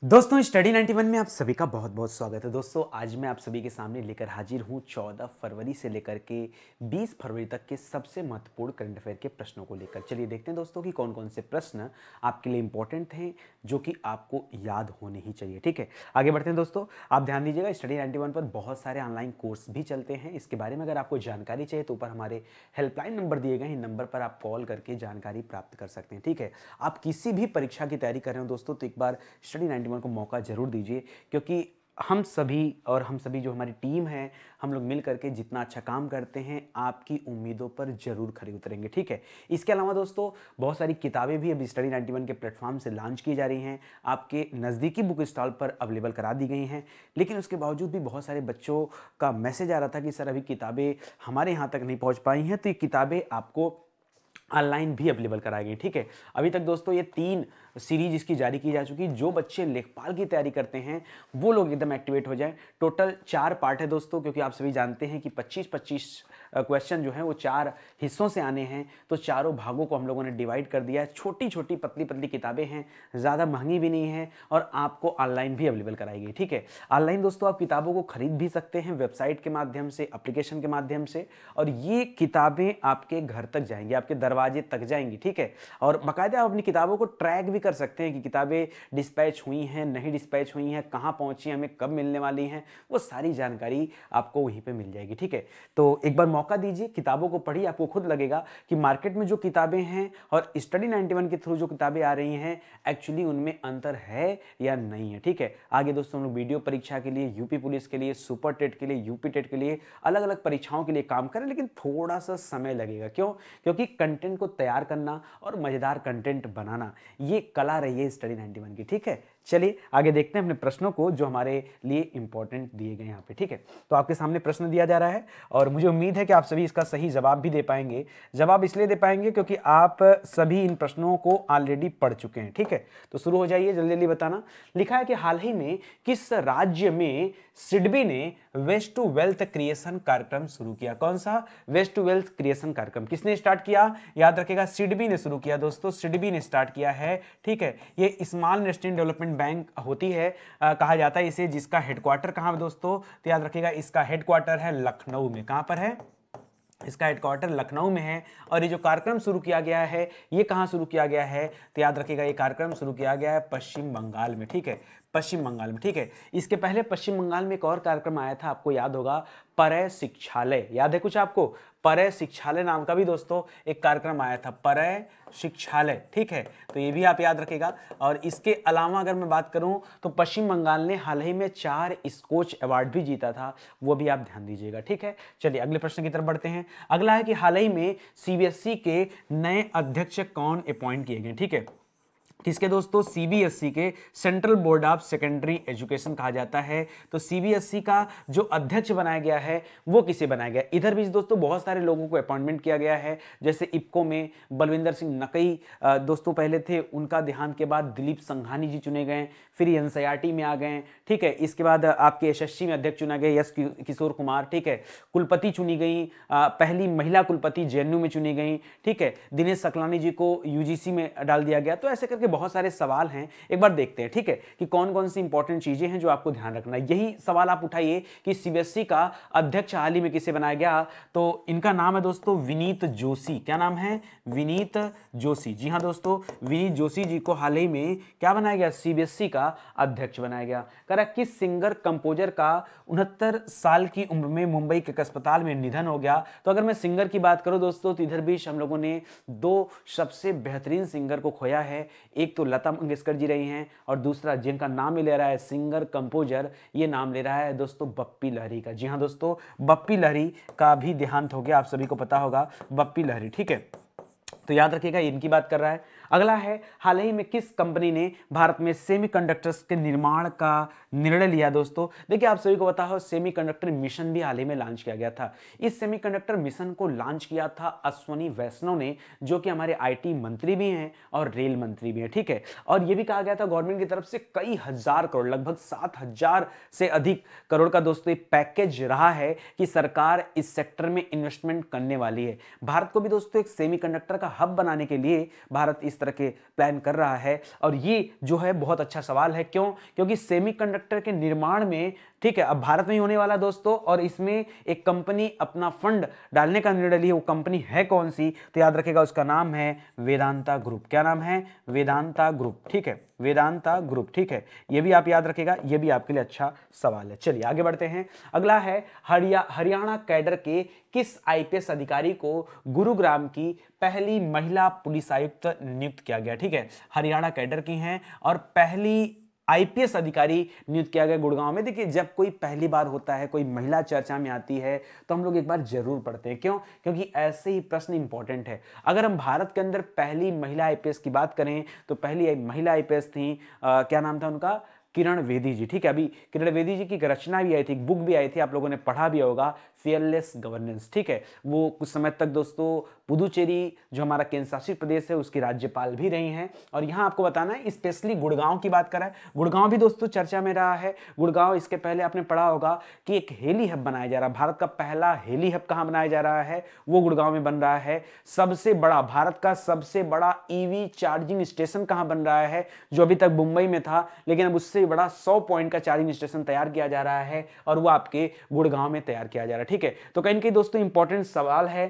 दोस्तों स्टडी 91 में आप सभी का बहुत बहुत स्वागत है। दोस्तों आज मैं आप सभी के सामने लेकर हाजिर हूं 14 फरवरी से लेकर के 20 फरवरी तक के सबसे महत्वपूर्ण करंट अफेयर के प्रश्नों को लेकर। चलिए देखते हैं दोस्तों कि कौन कौन से प्रश्न आपके लिए इंपॉर्टेंट हैं जो कि आपको याद होने ही चाहिए। ठीक है, आगे बढ़ते हैं दोस्तों। आप ध्यान दीजिएगा, स्टडी 91 पर बहुत सारे ऑनलाइन कोर्स भी चलते हैं। इसके बारे में अगर आपको जानकारी चाहिए तो ऊपर हमारे हेल्पलाइन नंबर दिए गए हैं, नंबर पर आप कॉल करके जानकारी प्राप्त कर सकते हैं। ठीक है, आप किसी भी परीक्षा की तैयारी कर रहे हो दोस्तों तो एक बार स्टडी 91 को मौका जरूर दीजिए, क्योंकि हम सभी जो हमारी टीम है, हम लोग मिल करके जितना अच्छा काम करते हैं आपकी उम्मीदों पर जरूर खरे उतरेंगे। ठीक है, इसके अलावा दोस्तों बहुत सारी किताबें भी अभी स्टडी 91 के प्लेटफॉर्म से लॉन्च की जा रही हैं, आपके नज़दीकी बुक स्टॉल पर अवेलेबल करा दी गई हैं। लेकिन उसके बावजूद भी बहुत सारे बच्चों का मैसेज आ रहा था कि सर अभी किताबें हमारे यहाँ तक नहीं पहुँच पाई हैं, तो ये किताबें आपको ऑनलाइन भी अवेलेबल कराई गई। ठीक है, अभी तक दोस्तों ये 3 सीरीज इसकी जारी की जा चुकी। जो बच्चे लेखपाल की तैयारी करते हैं वो लोग एकदम एक्टिवेट हो जाएं। टोटल 4 पार्ट है दोस्तों, क्योंकि आप सभी जानते हैं कि 25-25 क्वेश्चन जो हैं वो 4 हिस्सों से आने हैं, तो चारों भागों को हम लोगों ने डिवाइड कर दिया है। छोटी छोटी पतली पतली किताबें हैं, ज़्यादा महंगी भी नहीं है और आपको ऑनलाइन भी अवेलेबल कराई गई। ठीक है, ऑनलाइन दोस्तों आप किताबों को खरीद भी सकते हैं वेबसाइट के माध्यम से, एप्लीकेशन के माध्यम से, और ये किताबें आपके घर तक जाएंगी, आपके दरवाजे तक जाएंगी। ठीक है, और बाकायदा आप अपनी किताबों को ट्रैक भी कर सकते हैं कि किताबें डिस्पैच हुई हैं, नहीं डिस्पैच हुई हैं, कहाँ पहुंची, हमें कब मिलने वाली हैं, वो सारी जानकारी आपको वहीं पे मिल जाएगी। ठीक है, तो एक बार मौका दीजिए, किताबों को पढ़िए, आपको खुद लगेगा कि मार्केट में जो किताबें हैं और स्टडी 91 के थ्रू जो किताबें आ रही हैं एक्चुअली उनमें अंतर है या नहीं है। ठीक है, आगे दोस्तों हम लोग वीडियो परीक्षा के लिए, यूपी पुलिस के लिए, सुपर टेट के लिए, यूपी टेट के लिए, अलग अलग परीक्षाओं के लिए काम करें, लेकिन थोड़ा सा समय लगेगा। क्यों? क्योंकि कंटेंट को तैयार करना और मजेदार कंटेंट बनाना ये कला रही है स्टडी 91 की। ठीक है, चलिए आगे देखते हैं अपने प्रश्नों को जो हमारे लिए इंपॉर्टेंट दिए गए यहाँ पे। ठीक है, तो आपके सामने प्रश्न दिया जा रहा है और मुझे उम्मीद है कि आप सभी इसका सही जवाब भी दे पाएंगे। जवाब इसलिए दे पाएंगे क्योंकि आप सभी इन प्रश्नों को ऑलरेडी पढ़ चुके हैं। ठीक है, तो शुरू हो जाइए, जल्दी जल्दी बताना। लिखा है कि हाल ही में किस राज्य में सिडबी ने वेस्ट टू वेल्थ क्रिएशन कार्यक्रम शुरू किया? कौन सा वेस्ट टू वेल्थ क्रिएशन कार्यक्रम किसने स्टार्ट किया? याद रखेगा, सिडबी ने शुरू किया दोस्तों, सिडबी ने स्टार्ट किया है। ठीक है, ये स्मॉल इन्वेस्टमेंट डेवलपमेंट बैंक होती है, कहा जाता है इसे, जिसका हेडक्वार्टर कहां है दोस्तों? तो याद रखिएगा इसका हेडक्वार्टर है लखनऊ में। कहां पर है? इसका हेडक्वार्टर लखनऊ में है। और ये जो कार्यक्रम शुरू किया गया है ये कहां शुरू किया गया है? तो याद रखिएगा ये कार्यक्रम शुरू किया गया है पश्चिम बंगाल में। ठीक है, पश्चिम बंगाल में। ठीक है, इसके पहले पश्चिम बंगाल में एक और कार्यक्रम आया था, आपको याद होगा, परय शिक्षालय। याद है कुछ आपको? परय शिक्षालय नाम का भी दोस्तों एक कार्यक्रम आया था, परय शिक्षालय। ठीक है, तो ये भी आप याद रखेगा। और इसके अलावा अगर मैं बात करूं तो पश्चिम बंगाल ने हाल ही में 4 स्कोच अवार्ड भी जीता था, वो भी आप ध्यान दीजिएगा। ठीक है, चलिए अगले प्रश्न की तरफ बढ़ते हैं। अगला है कि हाल ही में सीबीएसई के नए अध्यक्ष कौन अपॉइंट किए गए? ठीक है, किसके दोस्तों? सीबीएसई के, central board of secondary education कहा जाता है। तो सीबीएसई का जो अध्यक्ष बनाया गया है वो किसे बनाया गया? इधर भी दोस्तों बहुत सारे लोगों को अपॉइंटमेंट किया गया है, जैसे इप्को में बलविंदर सिंह नकई दोस्तों पहले थे, उनका देहांत के बाद दिलीप संघानी जी चुने गए, फिर एनसीईआरटी में आ गए। ठीक है, इसके बाद आपके एसएससी में अध्यक्ष चुना गया यस किशोर कुमार। ठीक है, कुलपति चुनी गई, पहली महिला कुलपति जेएनयू में चुनी गई। ठीक है, दिनेश सकलानी जी को यूजीसी में डाल दिया गया। तो ऐसे करके बहुत सारे सवाल हैं, एक बार देखते हैं। ठीक है, कि कौन कौन सी इंपॉर्टेंट चीजें हैं जो आपको ध्यान रखना है। यही सवाल आप उठाइए कि सीबीएसई का अध्यक्ष हाल ही में किसे बनाया गया? तो इनका नाम है दोस्तों विनीत जोशी। क्या नाम है? विनीत जोशी। जी हाँ दोस्तों, विनीत जोशी जी को हाल ही में क्या बनाया गया? सीबीएसई का अध्यक्ष बनाया गया। करा किस सिंगर कंपोजर का 69 साल की उम्र में मुंबई के एक अस्पताल में निधन हो गया? तो अगर मैं सिंगर की बात करूं दोस्तों तो इधर भी हम लोगों ने 2 सबसे बेहतरीन सिंगर को खोया है। एक तो लता मंगेशकर जी रही हैं और दूसरा जिनका नाम ले रहा है सिंगर कंपोजर, ये नाम ले रहा है दोस्तों बप्पी लहरी का। जी हाँ दोस्तों, बप्पी लहरी का भी देहांत हो गया, आप सभी को पता होगा, बप्पी लहरी। ठीक है, तो याद रखिएगा इनकी बात कर रहा है। अगला है, हाल ही में किस कंपनी ने भारत में सेमीकंडक्टर्स के निर्माण का निर्णय लिया? दोस्तों देखिए, आप सभी को पता हो सेमीकंडक्टर मिशन भी हाल ही में लॉन्च किया गया था। इस सेमीकंडक्टर मिशन को लॉन्च किया था अश्वनी वैष्णव ने, जो कि हमारे आईटी मंत्री भी हैं और रेल मंत्री भी हैं। ठीक है, और यह भी कहा गया था गवर्नमेंट की तरफ से कई हजार करोड़, लगभग 7,000 से अधिक करोड़ का दोस्तों पैकेज रहा है कि सरकार इस सेक्टर में इन्वेस्टमेंट करने वाली है। भारत को भी दोस्तों एक सेमीकंडक्टर का हब बनाने के लिए भारत इस तरह के प्लान कर रहा है। और ये जो है बहुत अच्छा सवाल है, क्यों? क्योंकि सेमीकंडक्टर के निर्माण में, ठीक है, अब भारत में ही होने वाला दोस्तों, और इसमें एक कंपनी अपना फंड डालने का निर्णय ली। वो कंपनी है कौन सी? तो याद रखेगा उसका नाम है वेदांता ग्रुप। क्या नाम है? वेदांता ग्रुप, ठीक है, वेदांता ग्रुप, ठीक है, ये भी आप याद रखेगा, ये भी आपके लिए अच्छा सवाल है। चलिए आगे बढ़ते हैं। अगला है हरियाणा कैडर के किस आईपीएस अधिकारी को गुरुग्राम की पहली महिला पुलिस आयुक्त नियुक्त किया गया? ठीक है, हरियाणा कैडर की हैं और पहली आईपीएस अधिकारी नियुक्त किया गया गुड़गांव में। देखिए, जब कोई पहली बार होता है, कोई महिला चर्चा में आती है, तो हम लोग एक बार जरूर पढ़ते हैं। क्यों? क्योंकि ऐसे ही प्रश्न इंपॉर्टेंट है। अगर हम भारत के अंदर पहली महिला आईपीएस की बात करें तो पहली महिला आईपीएस थी, क्या नाम था उनका? किरण बेदी जी, ठीक है। अभी किरण बेदी जी की एक रचना भी आई थी, बुक भी आई थी, आप लोगों ने पढ़ा भी होगा, फियरलेस गवर्नेंस, ठीक है। वो कुछ समय तक दोस्तों पुदुचेरी जो हमारा केंद्र शासित प्रदेश है उसकी राज्यपाल भी रही हैं। और यहाँ आपको बताना है, स्पेशली गुड़गांव की बात करें, गुड़गांव भी दोस्तों चर्चा में रहा है। गुड़गांव, इसके पहले आपने पढ़ा होगा कि एक हेली हब बनाया जा रहा है, भारत का पहला हेली हब कहाँ बनाया जा रहा है? वो गुड़गांव में बन रहा है। सबसे बड़ा, भारत का सबसे बड़ा ईवी चार्जिंग स्टेशन कहाँ बन रहा है? जो अभी तक मुंबई में था, लेकिन अब उससे बड़ा 100 पॉइंट का चार्जिंग स्टेशन तैयार किया जा रहा है और वो आपके गुड़गांव में तैयार किया जा रहा है, ठीक है। तो कहीं ना कहीं दोस्तों इंपॉर्टेंट सवाल है,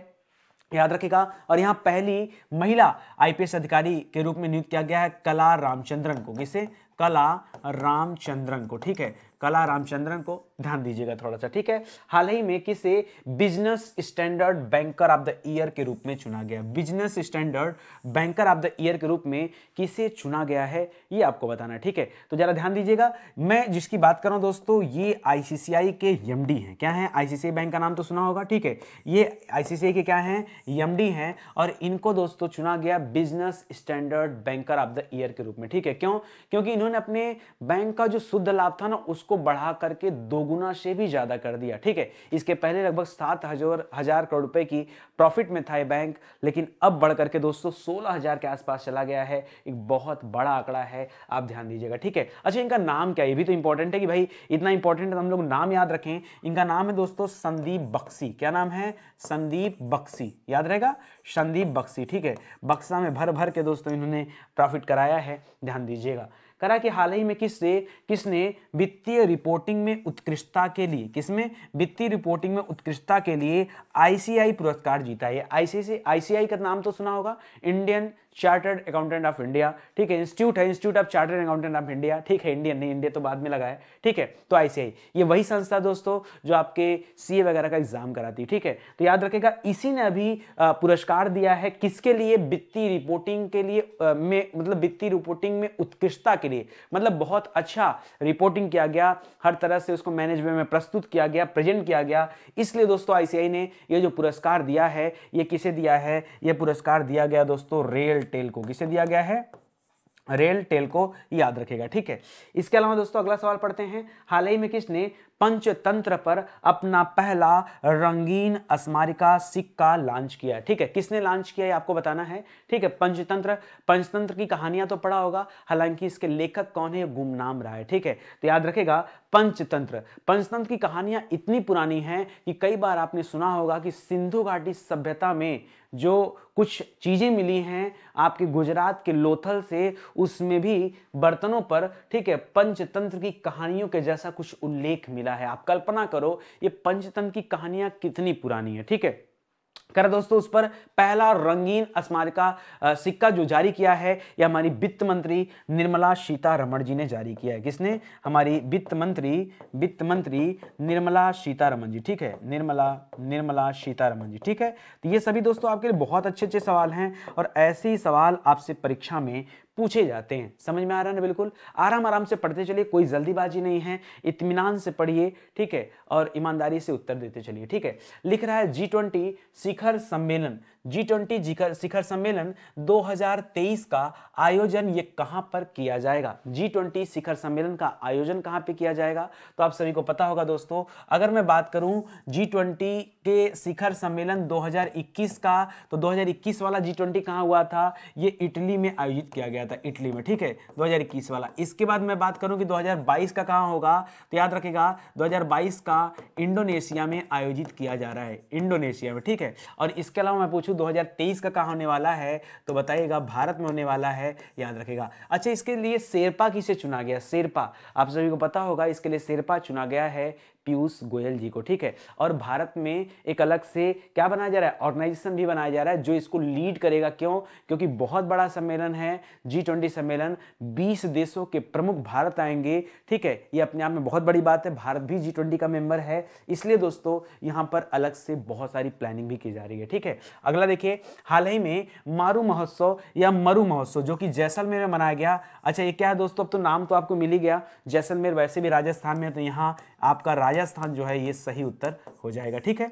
याद रखिएगा। और यहां पहली महिला आईपीएस अधिकारी के रूप में नियुक्त किया गया है कला रामचंद्रन को। किसे? कला रामचंद्रन को, ठीक है, कला रामचंद्रन को, ध्यान दीजिएगा थोड़ा सा, ठीक है। हाल ही में किसे business standard banker of the year के रूप में चुना गया? Business standard banker of the year के रूप में किसे चुना गया है, ये आपको बताना है, ठीक है। तो जरा ध्यान दीजिएगा, मैं जिसकी बात कर रहा हूं दोस्तों, ये आईसीसीआई के एमडी हैं। क्या है? आईसीसीआई बैंक का नाम तो सुना होगा, ठीक है। ये आईसीसीआई के क्या हैं? एमडी हैं। और इनको दोस्तों चुना गया business standard banker of the year के रूप में, ठीक है। क्यों? क्योंकि इन्होंने अपने बैंक का जो शुद्ध लाभ था ना, उसको बढ़ा करके 2 गुना से भी ज्यादा कर दिया, ठीक है। इसके पहले लगभग 7,000 करोड़ रुपए की प्रॉफिट में था ये बैंक, लेकिन अब बढ़ करके दोस्तों 16,000 के आसपास चला गया है। एक बहुत बड़ा आंकड़ा है, आप ध्यान दीजिएगा, ठीक है। अच्छा, इनका नाम क्या है? ये भी तो इंपॉर्टेंट है कि भाई इतना इंपॉर्टेंट है तो हम लोग नाम याद रखें। इनका नाम है दोस्तों संदीप बख्शी। क्या नाम है? संदीप बख्शी, याद रहेगा, संदीप बख्शी, ठीक है। बक्सा में भर भर के दोस्तों इन्होंने प्रॉफिट कराया है, ध्यान दीजिएगा। करा कि हाल ही में किसने वित्तीय रिपोर्टिंग में उत्कृष्टता के लिए, किसमें? वित्तीय रिपोर्टिंग में उत्कृष्टता के लिए आईसीआई पुरस्कार जीता है। आईसीआई का नाम तो सुना होगा, Indian chartered accountant of India, ठीक है। इंस्टीट्यूट है, institute of chartered accountant of India, ठीक है। इंडियन नहीं, इंडिया तो बाद में लगा है, ठीक है। तो आईसीआई ये वही संस्था दोस्तों जो आपके सीए वगैरह का एग्जाम कराती है, ठीक है। तो याद रखेगा, इसी ने अभी पुरस्कार दिया है किसके लिए? वित्तीय रिपोर्टिंग के लिए, मतलब वित्तीय रिपोर्टिंग में उत्कृष्टता के लिए, मतलब बहुत अच्छा रिपोर्टिंग किया गया, हर तरह से उसको मैनेज वे में प्रस्तुत किया गया, प्रेजेंट किया गया। इसलिए दोस्तों आईसीआई ने ये जो पुरस्कार दिया है, ये किसे दिया है? ये पुरस्कार दिया गया दोस्तों रेल टेल को। किसे दिया गया है? रेल टेल को, याद रखेगा, ठीक है। इसके अलावा दोस्तों अगला सवाल पढ़ते हैं। हाल ही में किसने पंचतंत्र पर अपना पहला रंगीन स्मारिका सिक्का लॉन्च किया? ठीक है, किसने लॉन्च किया है आपको बताना है, ठीक है। पंचतंत्र की कहानियां तो पढ़ा होगा, हालांकि इसके लेखक कौन है गुमनाम रहा है, ठीक है। तो याद रखेगा पंचतंत्र की कहानियां इतनी पुरानी हैं कि कई बार आपने सुना होगा कि सिंधु घाटी सभ्यता में जो कुछ चीजें मिली हैं आपके गुजरात के लोथल से, उसमें भी बर्तनों पर, ठीक है, पंचतंत्र की कहानियों के जैसा कुछ उल्लेख मिला है। आप कल्पना करो ये पंचतंत्र की कहानियां कितनी पुरानी है, ठीक है। कर दोस्तों उस पर पहला रंगीन स्मारिका सिक्का जो जारी किया है ये हमारी वित्त मंत्री निर्मला सीतारमण जी ने जारी किया है। किसने? हमारी वित्त मंत्री निर्मला सीतारमण जी, ठीक है। निर्मला सीतारमण जी, ठीक है। तो ये सभी दोस्तों आपके लिए बहुत अच्छे सवाल हैं और ऐसे ही सवाल आपसे परीक्षा में पूछे जाते हैं। समझ में आ रहा है ना? बिल्कुल आराम से पढ़ते चलिए, कोई जल्दीबाजी नहीं है, इत्मीनान से पढ़िए, ठीक है, और ईमानदारी से उत्तर देते चलिए, ठीक है। लिख रहा है G20 शिखर सम्मेलन, G20 शिखर सम्मेलन 2023 का आयोजन ये कहां पर किया जाएगा? G20 शिखर सम्मेलन का आयोजन कहां पे किया जाएगा? तो आप सभी को पता होगा दोस्तों, अगर मैं बात करूं G20 के शिखर सम्मेलन 2021 का, तो 2021 वाला G20 कहां हुआ था? ये इटली में आयोजित किया गया था, इटली में, ठीक है, 2021 वाला। इसके बाद मैं बात करूं कि 2022 का कहां होगा, तो याद रखेगा 2022 का इंडोनेशिया में आयोजित किया जा रहा है, इंडोनेशिया में, ठीक है। और इसके अलावा मैं पूछूं 2023 का कहाँ होने वाला है, तो बताइएगा भारत में होने वाला है, याद रखेगा। अच्छा, इसके लिए शेरपा किसे चुना गया, शेरपा आप सभी को पता होगा, इसके लिए शेरपा चुना गया है पीयूष गोयल जी को, ठीक है। और भारत में एक अलग से क्या बनाया जा रहा है, ऑर्गेनाइजेशन भी बनाया जा रहा है जो इसको लीड करेगा। क्यों? क्योंकि बहुत बड़ा सम्मेलन है G20 सम्मेलन, 20 देशों के प्रमुख भारत आएंगे, ठीक है। ये अपने आप में बहुत बड़ी बात है, भारत भी G20 का मेंबर है, इसलिए दोस्तों यहां पर अलग से बहुत सारी प्लानिंग भी की जा रही है, ठीक है। अगला देखिए, हाल ही में मारू महोत्सव या मरु महोत्सव जो कि जैसलमेर में मनाया गया। अच्छा, ये क्या है दोस्तों, अब तो नाम तो आपको मिल ही गया, जैसलमेर वैसे भी राजस्थान में है, तो यहाँ आपका राजस्थान जो है ये सही उत्तर हो जाएगा, ठीक है।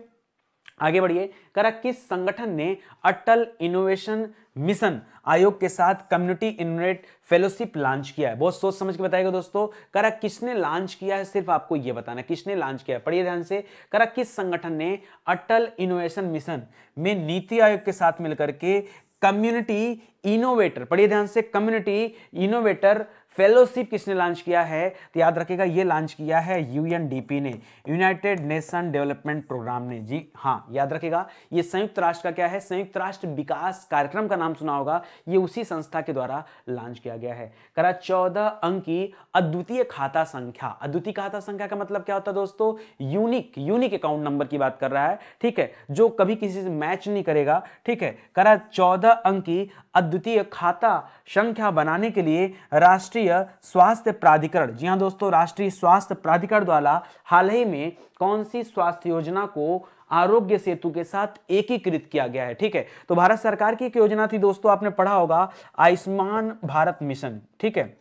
आगे बढ़िए, करा किस संगठन ने अटल इनोवेशन मिशन आयोग के साथ कम्युनिटी इनोवेट फेलोशिप लॉन्च किया है? बहुत सोच समझ के बताइएगा दोस्तों, करा किसने लॉन्च किया है, सिर्फ आपको यह बताना किसने लॉन्च किया है, पढ़िए ध्यान से। करा किस संगठन ने अटल इनोवेशन मिशन में नीति आयोग के साथ मिलकर के कम्युनिटी इनोवेटर, पढ़िए ध्यान से, कम्युनिटी इनोवेटर फेलोशिप किसने लॉन्च किया है, तो याद रखिएगा ये लॉन्च किया है यूएनडीपी ने, यूनाइटेड नेशन डेवलपमेंट प्रोग्राम ने। जी हाँ, याद रखिएगा ये संयुक्त राष्ट्र का क्या है, संयुक्त राष्ट्र विकास कार्यक्रम का नाम सुना होगा, ये उसी संस्था के द्वारा लॉन्च किया गया है। करा 14 अंक की अद्वितीय खाता संख्या, अद्वितीय खाता संख्या का मतलब क्या होता है दोस्तों, यूनिक अकाउंट नंबर की बात कर रहा है, ठीक है, जो कभी किसी से मैच नहीं करेगा, ठीक है। करा 14 अंक की अद्वितीय खाता संख्या बनाने के लिए राष्ट्रीय स्वास्थ्य प्राधिकरण, जी हां दोस्तों, राष्ट्रीय स्वास्थ्य प्राधिकरण द्वारा हाल ही में कौन सी स्वास्थ्य योजना को आरोग्य सेतु के साथ एकीकृत किया गया है, ठीक है। तो भारत सरकार की एक योजना थी दोस्तों, आपने पढ़ा होगा आयुष्मान भारत मिशन, ठीक है,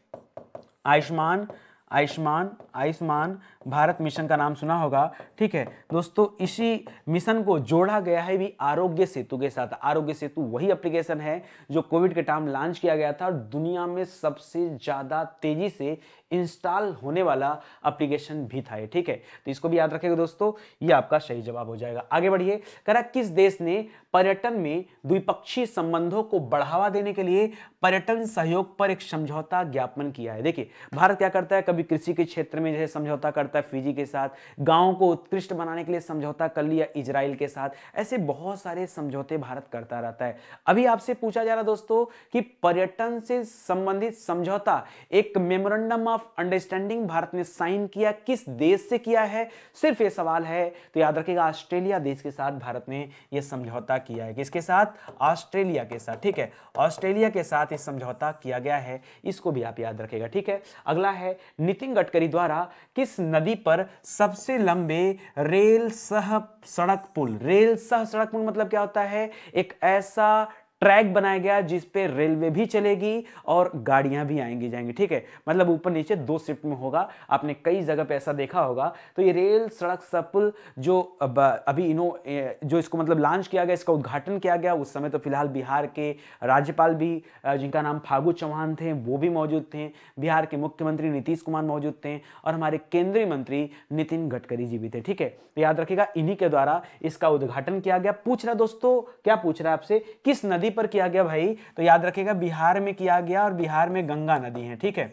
आयुष्मान भारत मिशन का नाम सुना होगा, ठीक है दोस्तों। इसी मिशन को जोड़ा गया है भी आरोग्य सेतु के साथ। आरोग्य सेतु वही एप्लीकेशन है जो कोविड के टाइम लॉन्च किया गया था और दुनिया में सबसे ज्यादा तेजी से इंस्टॉल होने वाला एप्लीकेशन भी था, ठीक है। तो इसको भी याद रखिएगा दोस्तों, ये आपका सही जवाब हो जाएगा। आगे बढ़िए, करा किस देश ने पर्यटन में द्विपक्षीय संबंधों को बढ़ावा देने के लिए पर्यटन सहयोग पर एक समझौता ज्ञापन किया है? देखिए, भारत क्या करता है, कभी कृषि के क्षेत्र में जैसे समझौता करता है फिजी के साथ, गांवों को उत्कृष्ट बनाने के लिए समझौता कर लिया इजराइल के साथ, ऐसे बहुत सारे समझौते भारत करता रहता है। अभी आपसे पूछा जा रहा दोस्तों कि पर्यटन से संबंधित समझौता, एक मेमोरेंडम ऑफ अंडरस्टैंडिंग भारत ने साइन किया, किस देश से किया है, सिर्फ ये सवाल है, तो याद रखिएगा ऑस्ट्रेलिया देश के साथ भारत ने यह समझौता किया है। किसके साथ? ऑस्ट्रेलिया के साथ, ठीक है, ऑस्ट्रेलिया के साथ ये समझौता किया गया है, इसको भी आप याद रखिएगा, ठीक है। अगला है, नितिन गडकरी द्वारा किस नदी पर सबसे लंबे रेल सह सड़क पुल, रेल सह सड़क पुल मतलब क्या होता है, एक ऐसा ट्रैक बनाया गया जिस पे रेलवे भी चलेगी और गाड़ियां भी आएंगी जाएंगी, ठीक है, मतलब ऊपर नीचे 2 शिफ्ट में होगा, आपने कई जगह पे ऐसा देखा होगा। तो ये रेल सड़क सपुल जो अभी जो इसको मतलब लॉन्च किया गया, इसका उद्घाटन किया गया, उस समय तो फिलहाल बिहार के राज्यपाल भी जिनका नाम फागू चौहान थे वो भी मौजूद थे, बिहार के मुख्यमंत्री नीतीश कुमार मौजूद थे और हमारे केंद्रीय मंत्री नितिन गडकरी जी भी थे, ठीक है। तो याद रखिएगा इन्हीं के द्वारा इसका उद्घाटन किया गया। पूछ रहा दोस्तों, क्या पूछ रहा है आपसे, किस नदी पर किया गया भाई, तो याद रखिएगा बिहार में किया गया और बिहार में गंगा नदी है, ठीक है,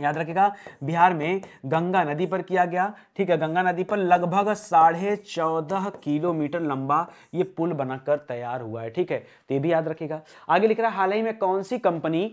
याद रखिएगा बिहार में गंगा नदी पर किया गया, ठीक है। गंगा नदी पर लगभग 14.5 किलोमीटर लंबा ये पुल बनकर तैयार हुआ है, ठीक है, तो ये भी याद रखिएगा। आगे लिख रहा है, हाल ही में कौन सी company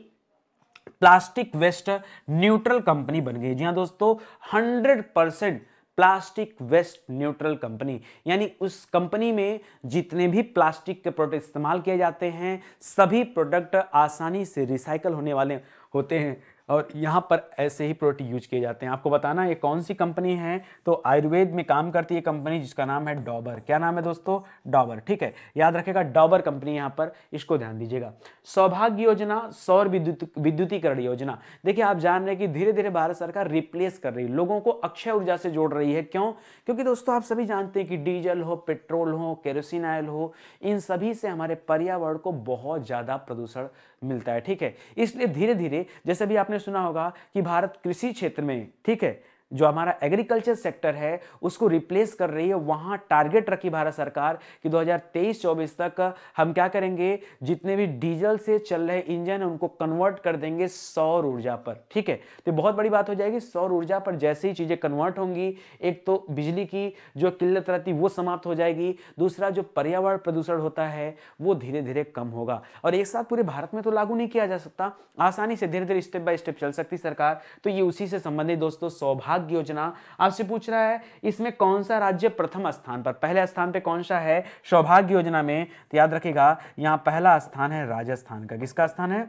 plastic waste neutral company बन गई? जी हाँ दोस्तों, 100% प्लास्टिक वेस्ट न्यूट्रल कंपनी, यानी उस कंपनी में जितने भी प्लास्टिक के प्रोडक्ट इस्तेमाल किए जाते हैं सभी प्रोडक्ट आसानी से रिसाइकल होने वाले होते हैं और यहाँ पर ऐसे ही प्रोडक्ट यूज किए जाते हैं। आपको बताना ये कौन सी कंपनी है, तो आयुर्वेद में काम करती है कंपनी जिसका नाम है डॉबर। क्या नाम है दोस्तों? डॉबर, ठीक है, याद रखेगा डॉबर कंपनी यहाँ पर, इसको ध्यान दीजिएगा। सौभाग्य योजना, सौर विद्युतीकरण योजना, देखिए आप जान रहे हैं कि धीरे धीरे भारत सरकार रिप्लेस कर रही है, लोगों को अक्षय ऊर्जा से जोड़ रही है। क्यों? क्योंकि दोस्तों आप सभी जानते हैं कि डीजल हो, पेट्रोल हो, केरोसिन ऑयल हो, इन सभी से हमारे पर्यावरण को बहुत ज्यादा प्रदूषण मिलता है, ठीक है। इसलिए धीरे धीरे, जैसे भी आपने सुना होगा कि भारत कृषि क्षेत्र में, ठीक है, जो हमारा एग्रीकल्चर सेक्टर है उसको रिप्लेस कर रही है, वहां टारगेट रखी भारत सरकार कि 2023-24 तक हम क्या करेंगे, जितने भी डीजल से चल रहे इंजन उनको कन्वर्ट कर देंगे सौर ऊर्जा पर। ठीक है, तो बहुत बड़ी बात हो जाएगी। सौर ऊर्जा पर जैसे ही चीजें कन्वर्ट होंगी, एक तो बिजली की जो किल्लत रहती वो समाप्त हो जाएगी, दूसरा जो पर्यावरण प्रदूषण होता है वो धीरे धीरे कम होगा। और एक साथ पूरे भारत में तो लागू नहीं किया जा सकता, आसानी से धीरे धीरे स्टेप बाय स्टेप चल सकती सरकार। तो ये उसी से संबंधित दोस्तों सौभाग्य योजना आपसे पूछ रहा है, इसमें कौन सा राज्य प्रथम स्थान पर, पहले स्थान पे कौन सा है सौभाग्य योजना में? तो याद रखिएगा यहां पहला स्थान है राजस्थान का। किसका स्थान है?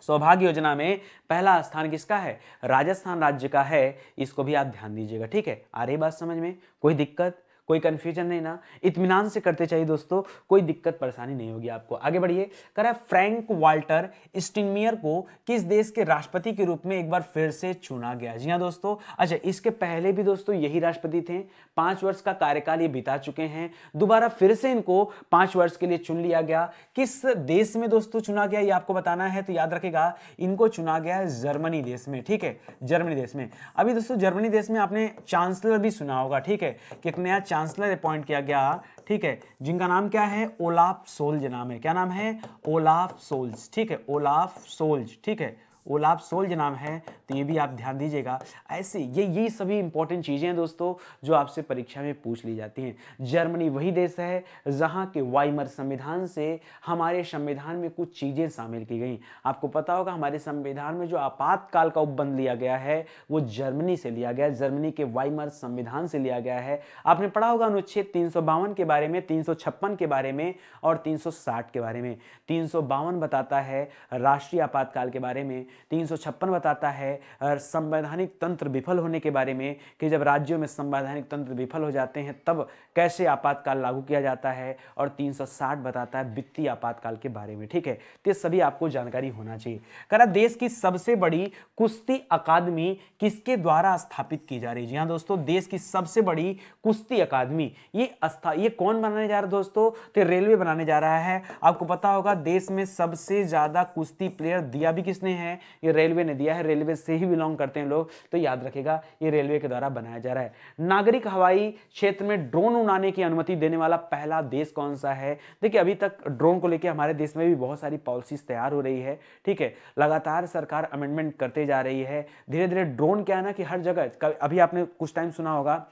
सौभाग्य योजना में पहला स्थान किसका है? राजस्थान राज्य का है। इसको भी आप ध्यान दीजिएगा। ठीक है, आ रही बात समझ में? कोई दिक्कत, कोई कंफ्यूजन नहीं ना? इत्मीनान से करते चाहिए दोस्तों, कोई दिक्कत परेशानी नहीं होगी आपको। आगे बढ़िए। कह रहा है फ्रैंक वाल्टर स्टीनमियर को किस देश के राष्ट्रपति के रूप में एक बार फिर से चुना गया? जी हाँ दोस्तों, अच्छा इसके पहले भी दोस्तों यही राष्ट्रपति थे, 5 वर्ष का कार्यकाल ये बिता चुके हैं, दोबारा फिर से इनको 5 वर्ष के लिए चुन लिया गया। किस देश में दोस्तों चुना गया ये आपको बताना है, तो याद रखेगा इनको चुना गया है जर्मनी देश में। ठीक है, जर्मनी देश में। अभी दोस्तों जर्मनी देश में आपने चांसलर भी सुना होगा। ठीक है, कि एक नया चांसलर अपॉइंट किया गया। ठीक है, जिनका नाम क्या है? ओलाफ सोल्ज नाम है। क्या नाम है? Olaf Scholz. ठीक है, ओलाफ सोल्ज। ठीक है, ओलाफ सोल्ज नाम है, तो ये भी आप ध्यान दीजिएगा। ऐसे ये सभी इंपॉर्टेंट चीजें हैं दोस्तों जो आपसे परीक्षा में पूछ ली जाती हैं। जर्मनी वही देश है जहां के वाइमर संविधान से हमारे संविधान में कुछ चीजें शामिल की गई। आपको पता होगा हमारे संविधान में जो आपातकाल का उपबंध लिया गया है वो जर्मनी से लिया गया है, जर्मनी के वाइमर संविधान से लिया गया है। आपने पढ़ा होगा अनुच्छेद 352 के बारे में, 356 के बारे में और 360 के बारे में। 352 बताता है राष्ट्रीय आपातकाल के बारे में, 356 बताता है संवैधानिक तंत्र विफल होने के बारे में, कि जब राज्यों में संवैधानिक तंत्र विफल हो जाते हैं तब कैसे आपातकाल लागू किया जाता है, और 360 बताता है वित्तीय आपातकाल के बारे में। ठीक है, तो ये सभी आपको जानकारी होना चाहिए। करा देश की सबसे बड़ी कुश्ती अकादमी किसके द्वारा स्थापित की जा रही है? जी हाँ दोस्तों, देश की सबसे बड़ी कुश्ती अकादमी ये कौन बनाने जा रहा है दोस्तों? तो रेलवे बनाने जा रहा है। आपको पता होगा देश में सबसे ज्यादा कुश्ती प्लेयर दिया भी किसने है? ये रेलवे ने दिया है, रेलवे से ही बिलोंग करते हैं लोग, तो याद रखेगा ये रेलवे के द्वारा बनाया जा रहा है। नागरिक हवाई क्षेत्र में ड्रोन उड़ाने की अनुमति देने वाला पहला देश कौन सा है? देखिए अभी तक ड्रोन को लेकर हमारे देश में भी बहुत सारी पॉलिसीज तैयार हो रही है। ठीक है, लगातार सरकार अमेंडमेंट करते जा रही है। धीरे धीरे ड्रोन क्या है ना कि हर जगह, अभी आपने कुछ टाइम सुना होगा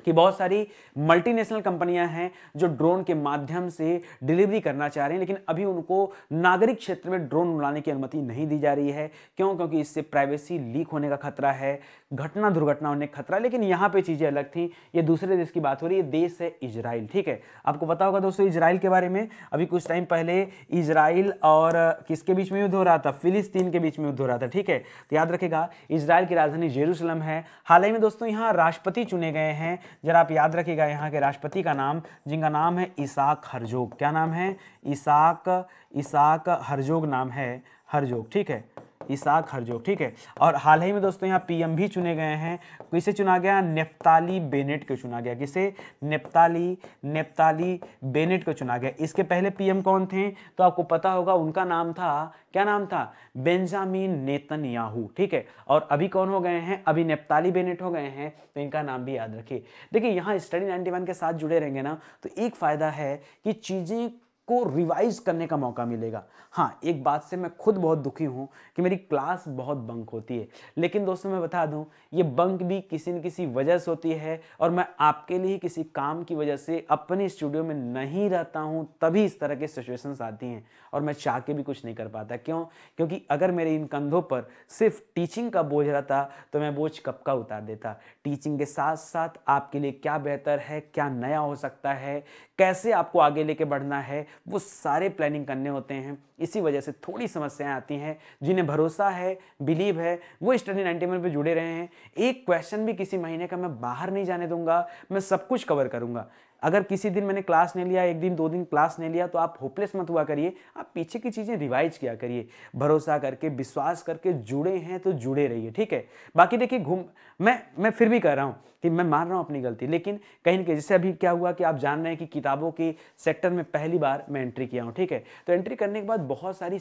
कि बहुत सारी मल्टीनेशनल कंपनियां हैं जो ड्रोन के माध्यम से डिलीवरी करना चाह रहे हैं, लेकिन अभी उनको नागरिक क्षेत्र में ड्रोन उड़ाने की अनुमति नहीं दी जा रही है। क्यों? क्योंकि इससे प्राइवेसी लीक होने का खतरा है, घटना दुर्घटना होने का खतरा। लेकिन यहां पे चीजें अलग थी। ये दूसरे देश की बात हो रही है, देश है इजराइल। ठीक है, आपको पता होगा दोस्तों इजराइल के बारे में, अभी कुछ टाइम पहले इजराइल और किसके बीच में युद्ध हो रहा था? फिलिस्तीन के बीच में युद्ध हो रहा था। ठीक है, तो याद रखेगा इजराइल की राजधानी जेरूसलम है। हाल ही में दोस्तों यहाँ राष्ट्रपति चुने गए हैं, जरा आप याद रखिएगा यहाँ के राष्ट्रपति का नाम, जिनका नाम है इसाक हरजोग। क्या नाम है? इसाक हरजोग नाम है, हरजोग। ठीक है, इसाक हरजोग। ठीक है, और हाल ही में दोस्तों यहाँ पीएम भी चुने गए हैं। किसे चुना गया? नेफ्ताली बेनेट को चुना गया। किसे? नेफ्ताली बेनेट को चुना गया। इसके पहले पीएम कौन थे? तो आपको पता होगा उनका नाम था, क्या नाम था? Benjamin Netanyahu. ठीक है, और अभी कौन हो गए हैं? अभी नेफ्ताली बेनेट हो गए हैं, तो इनका नाम भी याद रखिए। देखिए यहाँ स्टडी 91 के साथ जुड़े रहेंगे ना, तो एक फायदा है कि चीजें को रिवाइज करने का मौका मिलेगा। हाँ, एक बात से मैं खुद बहुत दुखी हूं कि मेरी क्लास बहुत बंक होती है, लेकिन दोस्तों मैं बता दूं ये बंक भी किसी न किसी वजह से होती है, और मैं आपके लिए किसी काम की वजह से अपने स्टूडियो में नहीं रहता हूं, तभी इस तरह के सिचुएशंस आती हैं और मैं चाह के भी कुछ नहीं कर पाता। क्यों? क्योंकि अगर मेरे इन कंधों पर सिर्फ टीचिंग का बोझ रहता तो मैं बोझ कब का उतार देता। टीचिंग के साथ साथ आपके लिए क्या बेहतर है, क्या नया हो सकता है, कैसे आपको आगे लेके बढ़ना है, वो सारे प्लानिंग करने होते हैं। इसी वजह से थोड़ी समस्याएं आती हैं। जिन्हें भरोसा है, बिलीव है, वो स्टडी 91 पे जुड़े रहे हैं। एक क्वेश्चन भी किसी महीने का मैं बाहर नहीं जाने दूंगा, मैं सब कुछ कवर करूंगा। अगर किसी दिन मैंने क्लास नहीं लिया, एक दिन 2 दिन क्लास नहीं लिया, तो आप होपलेस मत हुआ करिए, आप पीछे की चीज़ें रिवाइज किया करिए, भरोसा करके विश्वास करके जुड़े हैं तो जुड़े रहिए, ठीक है। बाकी देखिए मैं फिर भी कह रहा हूँ कि मैं मान रहा हूँ अपनी गलती, लेकिन कहीं ना कहीं जैसे अभी क्या हुआ कि आप जान रहे हैं कि किताबों की सेक्टर में पहली बार मैं एंट्री किया हूँ, ठीक है। तो एंट्री करने के बाद बहुत सारी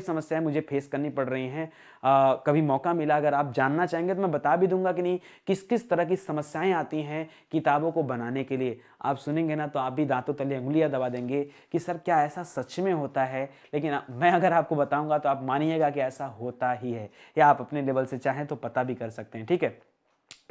समस्याएं मुझे फेस करनी पड़ रही हैं। कभी मौका मिला, अगर आप जानना चाहेंगे तो मैं बता भी दूंगा कि नहीं किस किस तरह की समस्याएं आती हैं किताबों को बनाने के लिए। आप सुनेंगे ना तो आप भी दांतों तले उंगलियां दबा देंगे कि सर क्या ऐसा सच में होता है। लेकिन मैं अगर आपको बताऊंगा तो आप मानिएगा कि ऐसा होता ही है, या आप अपने लेवल से चाहें तो पता भी कर सकते हैं, ठीक है।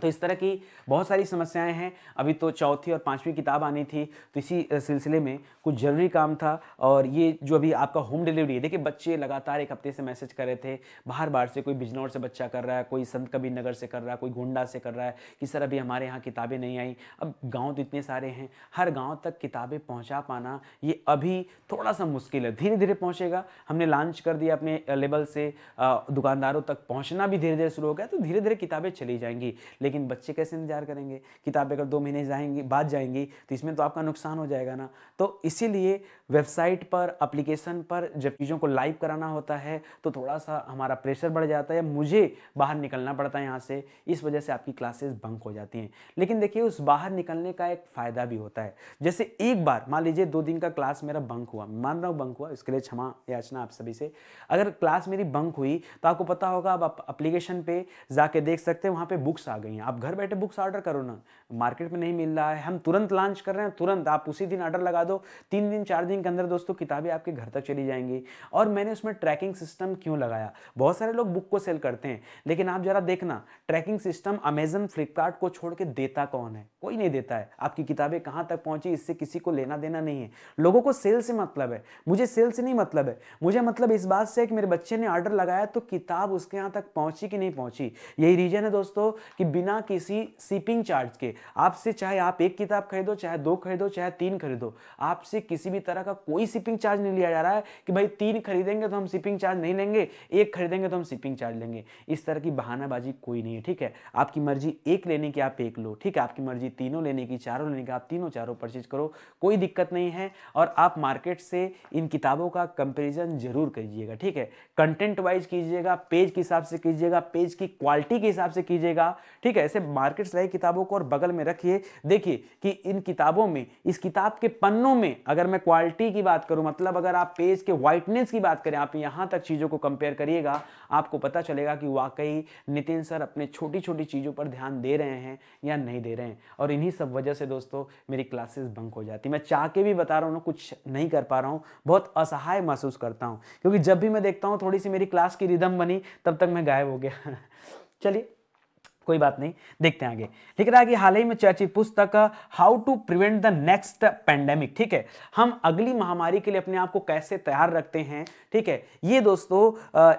तो इस तरह की बहुत सारी समस्याएं हैं। अभी तो चौथी और पांचवी किताब आनी थी, तो इसी सिलसिले में कुछ ज़रूरी काम था। और ये जो अभी आपका होम डिलीवरी है, देखिए बच्चे लगातार एक हफ्ते से मैसेज कर रहे थे, बाहर बाहर से, कोई बिजनौर से बच्चा कर रहा है, कोई संत कबीर नगर से कर रहा है, कोई गोंडा से कर रहा है कि सर अभी हमारे यहाँ किताबें नहीं आई। अब गाँव तो इतने सारे हैं, हर गाँव तक किताबें पहुँचा पाना ये अभी थोड़ा सा मुश्किल है, धीरे धीरे पहुँचेगा। हमने लॉन्च कर दिया अपने लेवल से, दुकानदारों तक पहुँचना भी धीरे धीरे शुरू हो गया, तो धीरे धीरे किताबें चली जाएंगी। लेकिन बच्चे कैसे इंतजार करेंगे, किताबें अगर 2 महीने जाएंगी बाद जाएंगी तो इसमें तो आपका नुकसान हो जाएगा ना। तो इसीलिए वेबसाइट पर, एप्लीकेशन पर जब चीज़ों को लाइव कराना होता है तो थोड़ा सा हमारा प्रेशर बढ़ जाता है, मुझे बाहर निकलना पड़ता है यहाँ से, इस वजह से आपकी क्लासेस बंक हो जाती हैं। लेकिन देखिए उस बाहर निकलने का एक फ़ायदा भी होता है। जैसे एक बार मान लीजिए 2 दिन का क्लास मेरा बंक हुआ, मान रहा हूँ बंक हुआ, इसके लिए क्षमा याचना आप सभी से। अगर क्लास मेरी बंक हुई तो आपको पता होगा, आप एप्लीकेशन पे जाके देख सकते हैं, वहाँ पे बुक्स आ गई हैं, आप घर बैठे बुक्स ऑर्डर करो ना। मार्केट में नहीं मिल रहा है, हम तुरंत लॉन्च कर रहे हैं, तुरंत आप उसी दिन ऑर्डर लगा दो, 3 दिन 4 दिन के अंदर दोस्तों किताबें आपके घर तक चली जाएंगी। और मैंने उसमें ट्रैकिंग सिस्टम क्यों लगाया, बहुत सारे लोग बुक को सेल करते हैं, लेकिन आप जरा देखना ट्रैकिंग सिस्टम अमेजन फ्लिपकार्ट को छोड़ के देता कौन है, कोई नहीं देता है। आपकी किताबें कहाँ तक पहुंची इससे किसी को लेना देना नहीं है। लोगों को सेल से मतलब है, मुझे सेल से नहीं मतलब है, मुझे मतलब इस बात से कि मेरे बच्चे ने ऑर्डर लगाया तो किताब उसके यहाँ तक पहुंची कि नहीं पहुंची। यही रीजन है दोस्तों कि बिना किसी शिपिंग चार्ज के आपसे, चाहे आप 1 किताब खरीदो, चाहे 2 खरीदो, चाहे 3 खरीदो, आपसे किसी भी तरह का कोई शिपिंग चार्ज नहीं लिया जा रहा है कि भाई 3 खरीदेंगे तो हम शिपिंग चार्ज नहीं लेंगे, 1 खरीदेंगे तो हम शिपिंग चार्ज लेंगे। इस तरह की बहानाबाजी कोई नहीं है, ठीक है। आपकी मर्जी 1 लेने की आप 1 लो, ठीक है। आपकी मर्जी तीनों लेने की, चारों लेने की, आप तीनों चारों परचेज करो, कोई दिक्कत नहीं है। और आप मार्केट से इन किताबों का कंपेरिजन जरूर कीजिएगा, ठीक है। कंटेंट वाइज कीजिएगा, पेज के हिसाब से कीजिएगा, पेज की क्वालिटी के हिसाब से कीजिएगा, ठीक है। ऐसे मार्केट से किताबों को और बगल में रखिए, देखिए कि इन किताबों में, इस किताब के पन्नों में अगर मैं क्वालिटी की बात करूं, मतलब अगर आप पेज के व्हाइटनेस की बात करें, आप यहां तक चीजों को कंपेयर करिएगा, आपको पता चलेगा कि वाकई नितिन सर अपने छोटी छोटी चीजों पर ध्यान दे रहे हैं या नहीं दे रहे हैं। और इन्हीं सब वजह से दोस्तों मेरी क्लासेस बंक हो जाती, मैं चाह के भी बता रहा हूं ना, कुछ नहीं कर पा रहा हूं, बहुत असहाय महसूस करता हूं, क्योंकि जब भी मैं देखता हूं थोड़ी सी मेरी क्लास की रिदम बनी तब तक मैं गायब हो गया। चलिए कोई बात नहीं, देखते हैं आगे। लिख रहा है कि हाल ही में चर्चित पुस्तक how to prevent the next pandemic, ठीक है, हम अगली महामारी के लिए अपने आप को कैसे तैयार रखते हैं, ठीक है। ये दोस्तों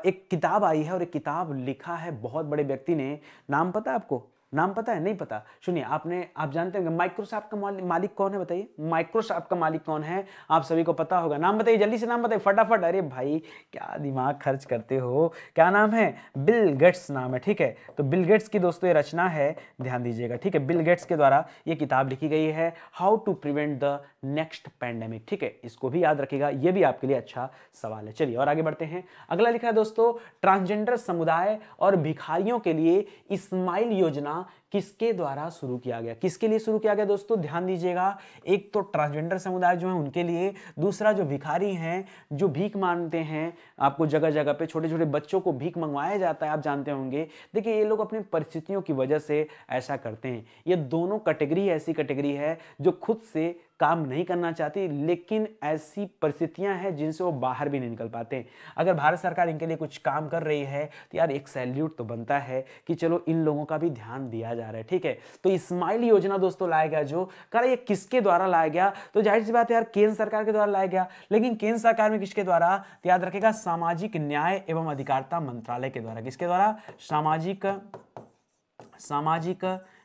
एक किताब आई है, और एक किताब लिखा है बहुत बड़े व्यक्ति ने, नाम पता है आपको, नाम पता है, नहीं पता, सुनिए, आप जानते होंगे माइक्रोसॉफ्ट का मालिक कौन है, बताइए माइक्रोसॉफ्ट का मालिक कौन है, आप सभी को पता होगा, नाम बताइए, जल्दी से नाम बताइए फटाफट। अरे भाई क्या दिमाग खर्च करते हो, क्या नाम है, बिल गेट्स नाम है, ठीक है। तो बिल गेट्स की दोस्तों ये रचना है, ध्यान दीजिएगा, ठीक है। बिल गेट्स के द्वारा ये किताब लिखी गई है, how to prevent the next pandemic, ठीक है। इसको भी याद रखिएगा, ये भी आपके लिए अच्छा सवाल है। चलिए और आगे बढ़ते हैं। अगला लिखा है दोस्तों, ट्रांसजेंडर समुदाय और भिखारियों के लिए इस्माइल योजना किसके द्वारा शुरू किया गया, किसके लिए शुरू किया गया दोस्तों, ध्यान दीजिएगा। एक तो ट्रांसजेंडर समुदाय जो है उनके लिए, दूसरा जो भिखारी हैं, जो भीख मांगते हैं, आपको जगह जगह पे छोटे छोटे बच्चों को भीख मंगवाया जाता है, आप जानते होंगे। देखिए ये लोग अपनी परिस्थितियों की वजह से ऐसा करते हैं। ये दोनों कैटेगरी ऐसी कैटेगरी है जो खुद से काम नहीं करना चाहती, लेकिन ऐसी परिस्थितियां हैं जिनसे वो बाहर भी नहीं निकल पाते। अगर भारत सरकार इनके लिए कुछ काम कर रही है तो यार एक सैल्यूट तो बनता है कि चलो इन लोगों का भी ध्यान दिया जा रहा है, ठीक है। तो इस्माइल योजना दोस्तों लाया गया, जो कह रहा ये किसके द्वारा लाया गया, तो जाहिर सी बात है यार केंद्र सरकार के द्वारा लाया गया। लेकिन केंद्र सरकार में किसके द्वारा, तो याद रखेगा सामाजिक न्याय एवं अधिकारिता मंत्रालय के द्वारा। किसके द्वारा, सामाजिक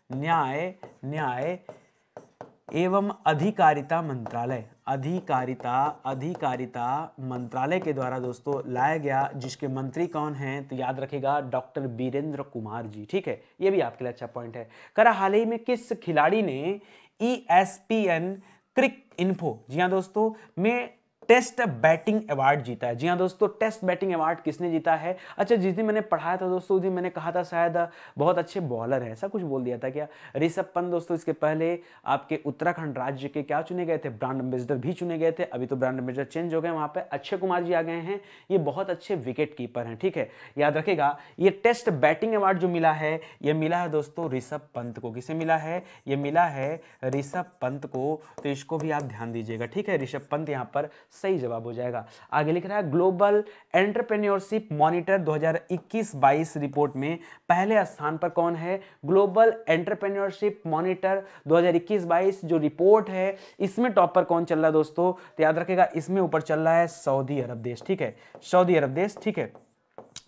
न्याय एवं अधिकारिता मंत्रालय, अधिकारिता मंत्रालय के द्वारा दोस्तों लाया गया, जिसके मंत्री कौन हैं, तो याद रखिएगा डॉक्टर वीरेंद्र कुमार जी, ठीक है। ये भी आपके लिए अच्छा पॉइंट है। करा हाल ही में किस खिलाड़ी ने ESPN क्रिक इन्फो, जी हाँ दोस्तों, में टेस्ट बैटिंग अवार्ड जीता है। जी हाँ दोस्तों, टेस्ट बैटिंग अवार्ड किसने जीता है? अच्छा, जिस दिन मैंने पढ़ाया था दोस्तों उस दिन मैंने कहा था शायद बहुत अच्छे बॉलर है, ऐसा कुछ बोल दिया था क्या? ऋषभ पंत दोस्तों इसके पहले आपके उत्तराखंड राज्य के क्या चुने गए थे? ब्रांड एम्बेसडर भी चुने गए थे। अभी तो ब्रांड एम्बेसडर चेंज हो गए, वहां पे अक्षय कुमार जी आ गए हैं। ये बहुत अच्छे विकेट कीपर हैं, ठीक है, याद रखेगा। ये टेस्ट बैटिंग अवार्ड जो मिला है, ये मिला है दोस्तों ऋषभ पंत को। किसे मिला है? ये मिला है ऋषभ पंत को, तो इसको भी आप ध्यान दीजिएगा, ठीक है। ऋषभ पंत यहाँ पर सही जवाब हो जाएगा। आगे लिख रहा है ग्लोबल एंटरप्रेन्योरशिप मॉनिटर 2021-22 रिपोर्ट में पहले स्थान पर कौन है? ग्लोबल एंटरप्रेन्योरशिप मॉनिटर 2021-22 जो रिपोर्ट है, इसमें टॉप पर कौन चल रहा है दोस्तों? तो याद रखेगा, इसमें ऊपर चल रहा है सऊदी अरब देश, ठीक है, सऊदी अरब देश, ठीक है,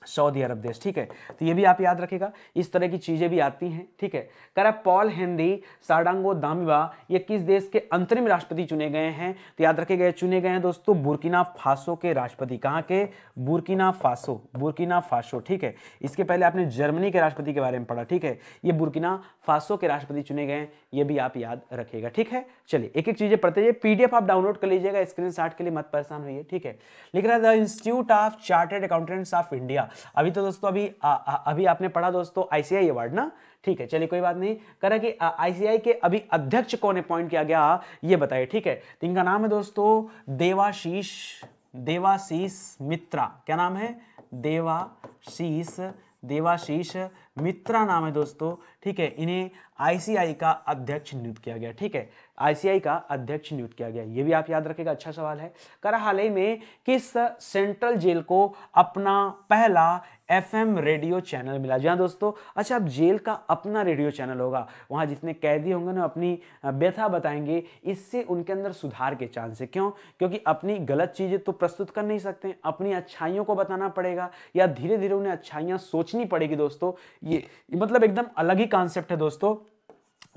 सऊदी अरब देश, ठीक है। तो ये भी आप याद रखेगा, इस तरह की चीजें भी आती हैं, ठीक है। कह रहा पॉल हेनरी सारडांगो दामिवा ये किस देश के अंतरिम राष्ट्रपति चुने गए हैं? तो याद रखेगा, चुने गए हैं दोस्तों बुर्किना फासो के राष्ट्रपति। कहां के? बुर्किना फासो, बुर्किना फासो, ठीक है। इसके पहले आपने जर्मनी के राष्ट्रपति के बारे में पढ़ा, ठीक है। ये बुर्किना फासो के राष्ट्रपति चुने गए हैं, ये भी आप याद रखेगा, ठीक है। चलिए एक एक चीजें पढ़ते जाइए, पीडीएफ आप डाउनलोड कर लीजिएगा, स्क्रीनशॉट के लिए मत परेशान होइए, ठीक है। लिख रहा है the institute of chartered accountants of India. अभी तो दोस्तों अभी आपने पढ़ा दोस्तों आईसीआई अवार्ड ना, ठीक है। चलिए कोई बात नहीं, कह रहा कि आईसीआई के अभी अध्यक्ष कौन अपॉइंट किया गया, ये बताइए, ठीक है। तो इनका नाम है दोस्तों देवाशीष मित्रा। क्या नाम है? देवाशीष मित्रा नाम है दोस्तों, ठीक है। इन्हें आईसीआई का अध्यक्ष नियुक्त किया गया, ठीक है, आईसीआई का अध्यक्ष नियुक्त किया गया, ये भी आप याद रखेगा, अच्छा सवाल है। कर हाल ही में किस सेंट्रल जेल को अपना पहला एफएम रेडियो चैनल मिला? जी हाँ दोस्तों, अच्छा, अब जेल का अपना रेडियो चैनल होगा, वहां जितने कैदी होंगे ना अपनी व्यथा बताएंगे, इससे उनके अंदर सुधार के चांस है। क्यों? क्योंकि अपनी गलत चीजें तो प्रस्तुत कर नहीं सकते, अपनी अच्छाइयों को बताना पड़ेगा, या धीरे धीरे उन्हें अच्छाइयां सोचनी पड़ेगी दोस्तों। ये मतलब एकदम अलग ही कॉन्सेप्ट है दोस्तों।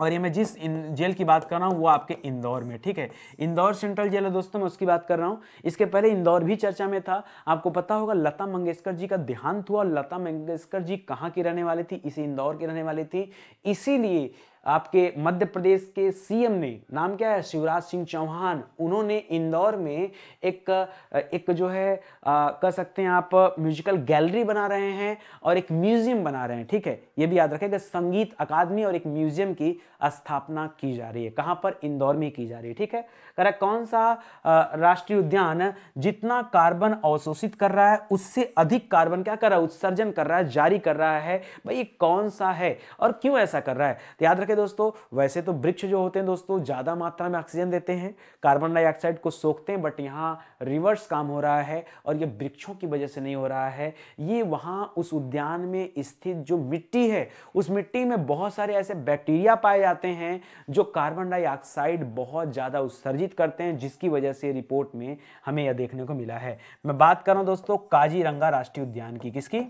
और ये मैं जिस जेल की बात कर रहा हूँ वो आपके इंदौर में, ठीक है, इंदौर सेंट्रल जेल है दोस्तों, मैं उसकी बात कर रहा हूँ। इसके पहले इंदौर भी चर्चा में था। आपको पता होगा लता मंगेशकर जी का देहांत हुआ, लता मंगेशकर जी कहाँ की रहने वाली थी? इसी इंदौर की रहने वाली थी। इसीलिए आपके मध्य प्रदेश के सीएम ने, नाम क्या है? शिवराज सिंह चौहान, उन्होंने इंदौर में एक जो है कह सकते हैं आप म्यूजिकल गैलरी बना रहे हैं और एक म्यूजियम बना रहे हैं, ठीक है। ये भी याद रखेगा, संगीत अकादमी और एक म्यूजियम की स्थापना की जा रही है। कहां पर? इंदौर में की जा रही है, ठीक है। कह रहा कौन सा राष्ट्रीय उद्यान जितना कार्बन अवशोषित कर रहा है उससे अधिक कार्बन क्या कर रहा है? उत्सर्जन कर रहा है, जारी कर रहा है। भाई ये कौन सा है और क्यों ऐसा कर रहा है? तो याद रखें दोस्तों, वैसे तो वृक्ष जो होते हैं दोस्तों ज्यादा मात्रा में ऑक्सीजन देते हैं, कार्बन डाइऑक्साइड को सोखते हैं, बट यहाँ रिवर्स काम हो रहा है और ये वृक्षों की वजह से नहीं हो रहा है। ये वहां उस उद्यान में स्थित जो मिट्टी है, उस मिट्टी में बहुत सारे ऐसे बैक्टीरिया पाए जाते हैं जो कार्बन डाइऑक्साइड बहुत ज्यादा उत्सर्जित करते हैं, जिसकी वजह से रिपोर्ट में हमें यह देखने को मिला है। मैं बात कर रहा हूं दोस्तों काजीरंगा राष्ट्रीय उद्यान की। किसकी?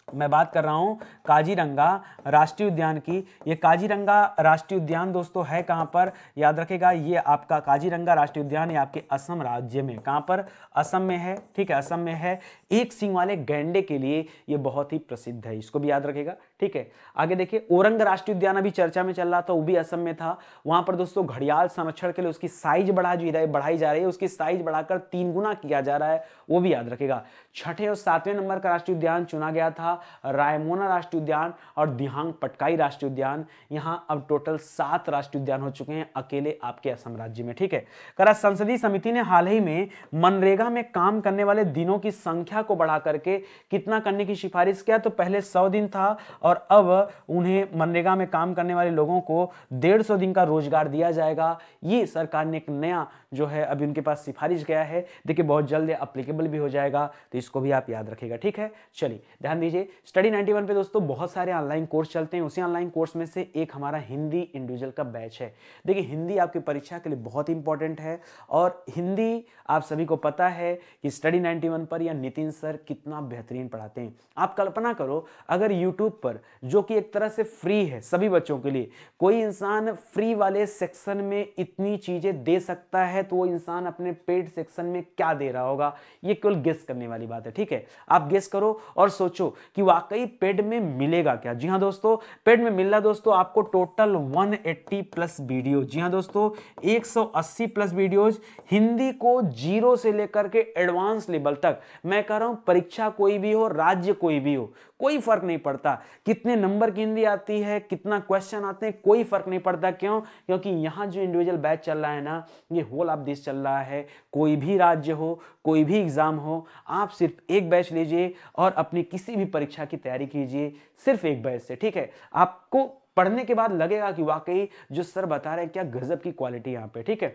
मैं बात कर रहा हूं काजीरंगा राष्ट्रीय उद्यान की। ये काजीरंगा राष्ट्रीय उद्यान दोस्तों है कहां पर? याद रखेगा, ये आपका काजीरंगा राष्ट्रीय उद्यान है आपके असम राज्य में। कहां पर? असम में है, ठीक है, असम में है। एक सींग वाले गैंडे के लिए ये बहुत ही प्रसिद्ध है, इसको भी याद रखेगा, ठीक है। आगे देखिए, औरंग राष्ट्रीय उद्यान अभी चर्चा में चल रहा था, वो भी असम में था। वहां पर दोस्तों घड़ियाल संरक्षण के लिए उसकी साइज बढ़ाई जा रही है, उसकी साइज बढ़ाकर 3 गुना किया जा रहा है, वो भी याद रखेगा। 6ठे और 7वें नंबर का राष्ट्रीय उद्यान चुना गया था रायमोना राष्ट्रीय उद्यान और दिहांग पटकाई राष्ट्रीय उद्यान। यहां अब टोटल 7 राष्ट्रीय उद्यान हो चुके हैं अकेले आपके असम राज्य में, ठीक है। करा संसदीय समिति ने हाल ही में मनरेगा में काम करने वाले दिनों की संख्या को बढ़ा करके कितना करने की सिफारिश किया? तो पहले 100 दिन था और अब उन्हें मनरेगा में काम करने वाले लोगों को 150 दिन का रोजगार दिया जाएगा। ये सरकार ने एक नया जो है अभी उनके पास सिफारिश गया है, देखिए बहुत जल्द अप्लीकेबल भी हो जाएगा, तो इसको भी आप याद रखिएगा, ठीक है। चलिए ध्यान दीजिए, स्टडी 91 पे दोस्तों बहुत सारे ऑनलाइन कोर्स चलते हैं। उसी ऑनलाइन कोर्स में से एक हमारा हिंदी इंडिविजुअल का बैच है। देखिए हिंदी आपकी परीक्षा के लिए बहुत इंपॉर्टेंट है और हिंदी आप सभी को पता है कि स्टडी 91 पर या नितिन सर कितना बेहतरीन पढ़ाते हैं। आप कल्पना करो अगर यूट्यूब पर पर, जो कि एक तरह से फ्री है सभी बच्चों के लिए। कोई इंसान फ्री वाले सेक्शन में इतनी चीजें दे सकता है तो वो इंसान अपने पेड सेक्शन में क्या दे रहा होगा, ये केवल गेस करने वाली बात है। ठीक है, आप गेस करो और सोचो कि वाकई पेड में मिलेगा क्या। जी हाँ दोस्तों, पेड में मिल रहा दोस्तों आपको टोटल 180 प्लस वीडियो। जी हाँ दोस्तों, 180 प्लस वीडियोज, हिंदी को जीरो से लेकर के एडवांस लेवल तक। मैं कह रहा हूं परीक्षा कोई भी हो, राज्य कोई भी हो, कोई फर्क नहीं पड़ता। कितने नंबर की हिंदी आती है, कितना क्वेश्चन आते हैं, कोई फर्क नहीं पड़ता। क्यों? क्योंकि यहां जो इंडिविजुअल बैच चल रहा है ना, ये होल ऑफ दिस चल रहा है। कोई भी राज्य हो, कोई भी एग्जाम हो, आप सिर्फ एक बैच लीजिए और अपनी किसी भी परीक्षा की तैयारी कीजिए सिर्फ एक बैच से। ठीक है, आपको पढ़ने के बाद लगेगा कि वाकई जो सर बता रहे हैं क्या गजब की क्वालिटी यहाँ पे। ठीक है,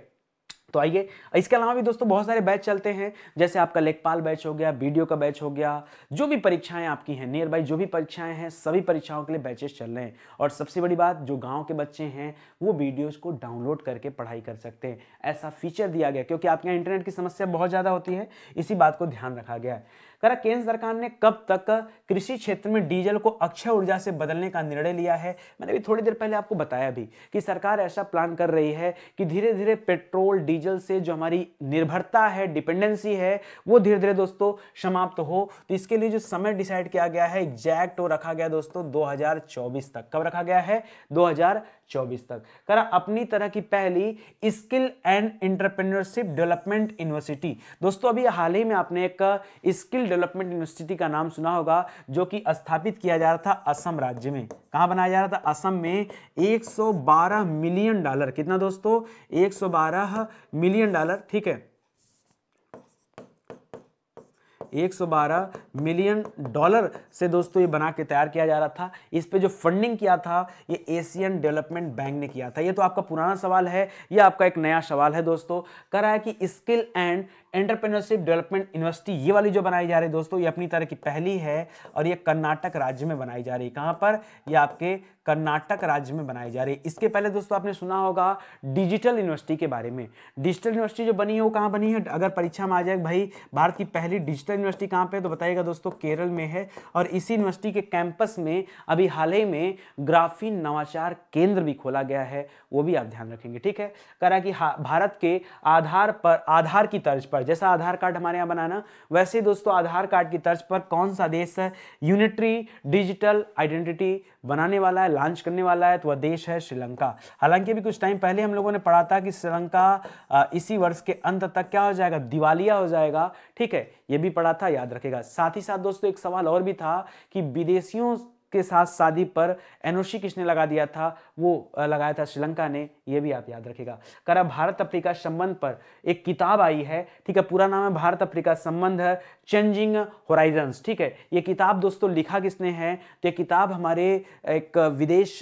तो आइए, इसके अलावा भी दोस्तों बहुत सारे बैच चलते हैं, जैसे आपका लेखपाल बैच हो गया, वीडियो का बैच हो गया। जो भी परीक्षाएं आपकी हैं नियर बाई, जो भी परीक्षाएं हैं, सभी परीक्षाओं के लिए बैचेस चल रहे हैं। और सबसे बड़ी बात, जो गांव के बच्चे हैं वो वीडियोस को डाउनलोड करके पढ़ाई कर सकते हैं। ऐसा फीचर दिया गया क्योंकि आपके यहाँ इंटरनेट की समस्या बहुत ज़्यादा होती है, इसी बात को ध्यान रखा गया है। करा केंद्र सरकार ने कब तक कृषि क्षेत्र में डीजल को अक्षय ऊर्जा से बदलने का निर्णय लिया है? मैंने भी थोड़ी देर पहले आपको बताया भी कि सरकार ऐसा प्लान कर रही है कि धीरे धीरे पेट्रोल डीजल से जो हमारी निर्भरता है, डिपेंडेंसी है, वो धीरे धीरे दोस्तों समाप्त हो। तो इसके लिए जो समय डिसाइड किया गया है एग्जैक्ट वो रखा गया दोस्तों 2024 तक। कब रखा गया है? 2024 तक। करा अपनी तरह की पहली skill and entrepreneurship development university. दोस्तों अभी हाल ही में आपने एक स्किल डेवलपमेंट यूनिवर्सिटी का नाम सुना होगा, जो कि स्थापित किया जा रहा था असम राज्य में। कहां बनाया जा रहा था? असम में। 112 मिलियन डॉलर, कितना दोस्तों? 112 मिलियन डॉलर। ठीक है, 112 मिलियन डॉलर से दोस्तों ये बना के तैयार किया जा रहा था। इस पे जो फंडिंग किया था ये एशियन डेवलपमेंट बैंक ने किया था। ये तो आपका पुराना सवाल है, ये आपका एक नया सवाल है दोस्तों। कह रहा है कि skill and entrepreneurship development university ये वाली जो बनाई जा रही है दोस्तों, ये अपनी तरह की पहली है और ये कर्नाटक राज्य में बनाई जा रही है। कहां पर? ये आपके कर्नाटक राज्य में बनाई जा रही है। इसके पहले दोस्तों आपने सुना होगा डिजिटल यूनिवर्सिटी के बारे में। डिजिटल यूनिवर्सिटी जो बनी है वो कहां बनी है? अगर परीक्षा में आ जाए भाई भारत की पहली डिजिटल यूनिवर्सिटी कहां पे, तो बताइएगा दोस्तों केरल में है। और इसी यूनिवर्सिटी के कैंपस में अभी हाल ही में ग्राफीन नवाचार केंद्र भी खोला गया है, वो भी आप ध्यान रखेंगे। ठीक है, कह रहा है कि भारत के आधार की तर्ज पर, जैसा आधार कार्ड हमारे यहाँ बनाना, वैसे दोस्तों आधार कार्ड की तर्ज पर कौन सा देश है यूनिटरी डिजिटल आइडेंटिटी बनाने वाला है, लॉन्च करने वाला है? तो वह देश है श्रीलंका। हालांकि अभी कुछ टाइम पहले हम लोगों ने पढ़ा था कि श्रीलंका इसी वर्ष के अंत तक क्या हो जाएगा? दिवालिया हो जाएगा। ठीक है, ये भी पढ़ा था, याद रखेगा। साथ ही साथ दोस्तों एक सवाल और भी था कि विदेशियों के साथ शादी पर एनओसी किसने लगा दिया था? वो लगाया था श्रीलंका ने, ये भी आप याद रखेगा। करा भारत अफ्रीका संबंध पर एक किताब आई है। ठीक है, पूरा नाम है भारत अफ्रीका संबंध चेंजिंग होराइजन्स। ठीक है, ये किताब दोस्तों लिखा किसने है? तो ये किताब हमारे एक विदेश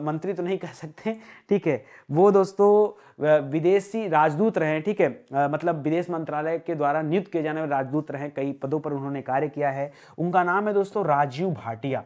मंत्री तो नहीं कह सकते, ठीक है, वो दोस्तों विदेशी राजदूत रहे। ठीक है, मतलब विदेश मंत्रालय के द्वारा नियुक्त किए जाने वाले राजदूत रहे, कई पदों पर उन्होंने कार्य किया है। उनका नाम है दोस्तों राजीव भाटिया।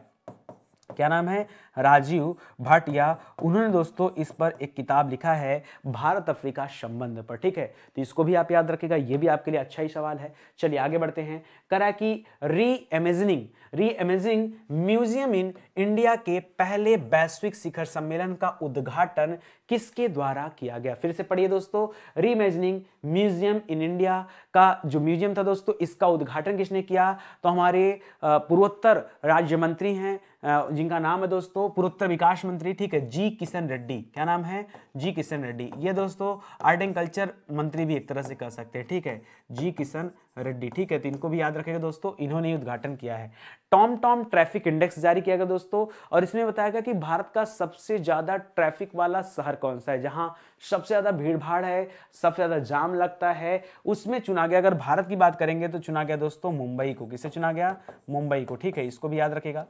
क्या नाम है? राजीव भाटिया। उन्होंने दोस्तों इस पर एक किताब लिखा है भारत अफ्रीका संबंध पर। ठीक है, तो इसको भी आप याद रखिएगा, ये भी आपके लिए अच्छा ही सवाल है। चलिए आगे बढ़ते हैं। करा कि री इमेजिंग म्यूजियम इन इंडिया के पहले वैश्विक शिखर सम्मेलन का उद्घाटन किसके द्वारा किया गया? फिर से पढ़िए दोस्तों, री इमेजिंग म्यूजियम इन इंडिया का जो म्यूजियम था दोस्तों, इसका उद्घाटन किसने किया? तो हमारे पूर्वोत्तर राज्य मंत्री हैं, जिनका नाम है दोस्तों पूर्वोत्तर विकास मंत्री। ठीक है, जी किशन रेड्डी। क्या नाम है? जी किशन रेड्डी। ये दोस्तों आर्ट एंड कल्चर मंत्री भी एक तरह से कह सकते हैं। ठीक है, जी किशन रेड्डी। ठीक है, तो इनको भी याद रखेगा दोस्तों, इन्होंने उद्घाटन किया है। टॉम ट्रैफिक इंडेक्स जारी किया गया दोस्तों, और इसमें बताया गया कि भारत का सबसे ज्यादा ट्रैफिक वाला शहर कौन सा है, जहां सबसे ज्यादा भीड़ भाड़ है, सबसे ज्यादा जाम लगता है, उसमें चुना गया। अगर भारत की बात करेंगे तो चुना गया दोस्तों मुंबई को। किसे चुना गया? मुंबई को। ठीक है, इसको भी याद रखेगा।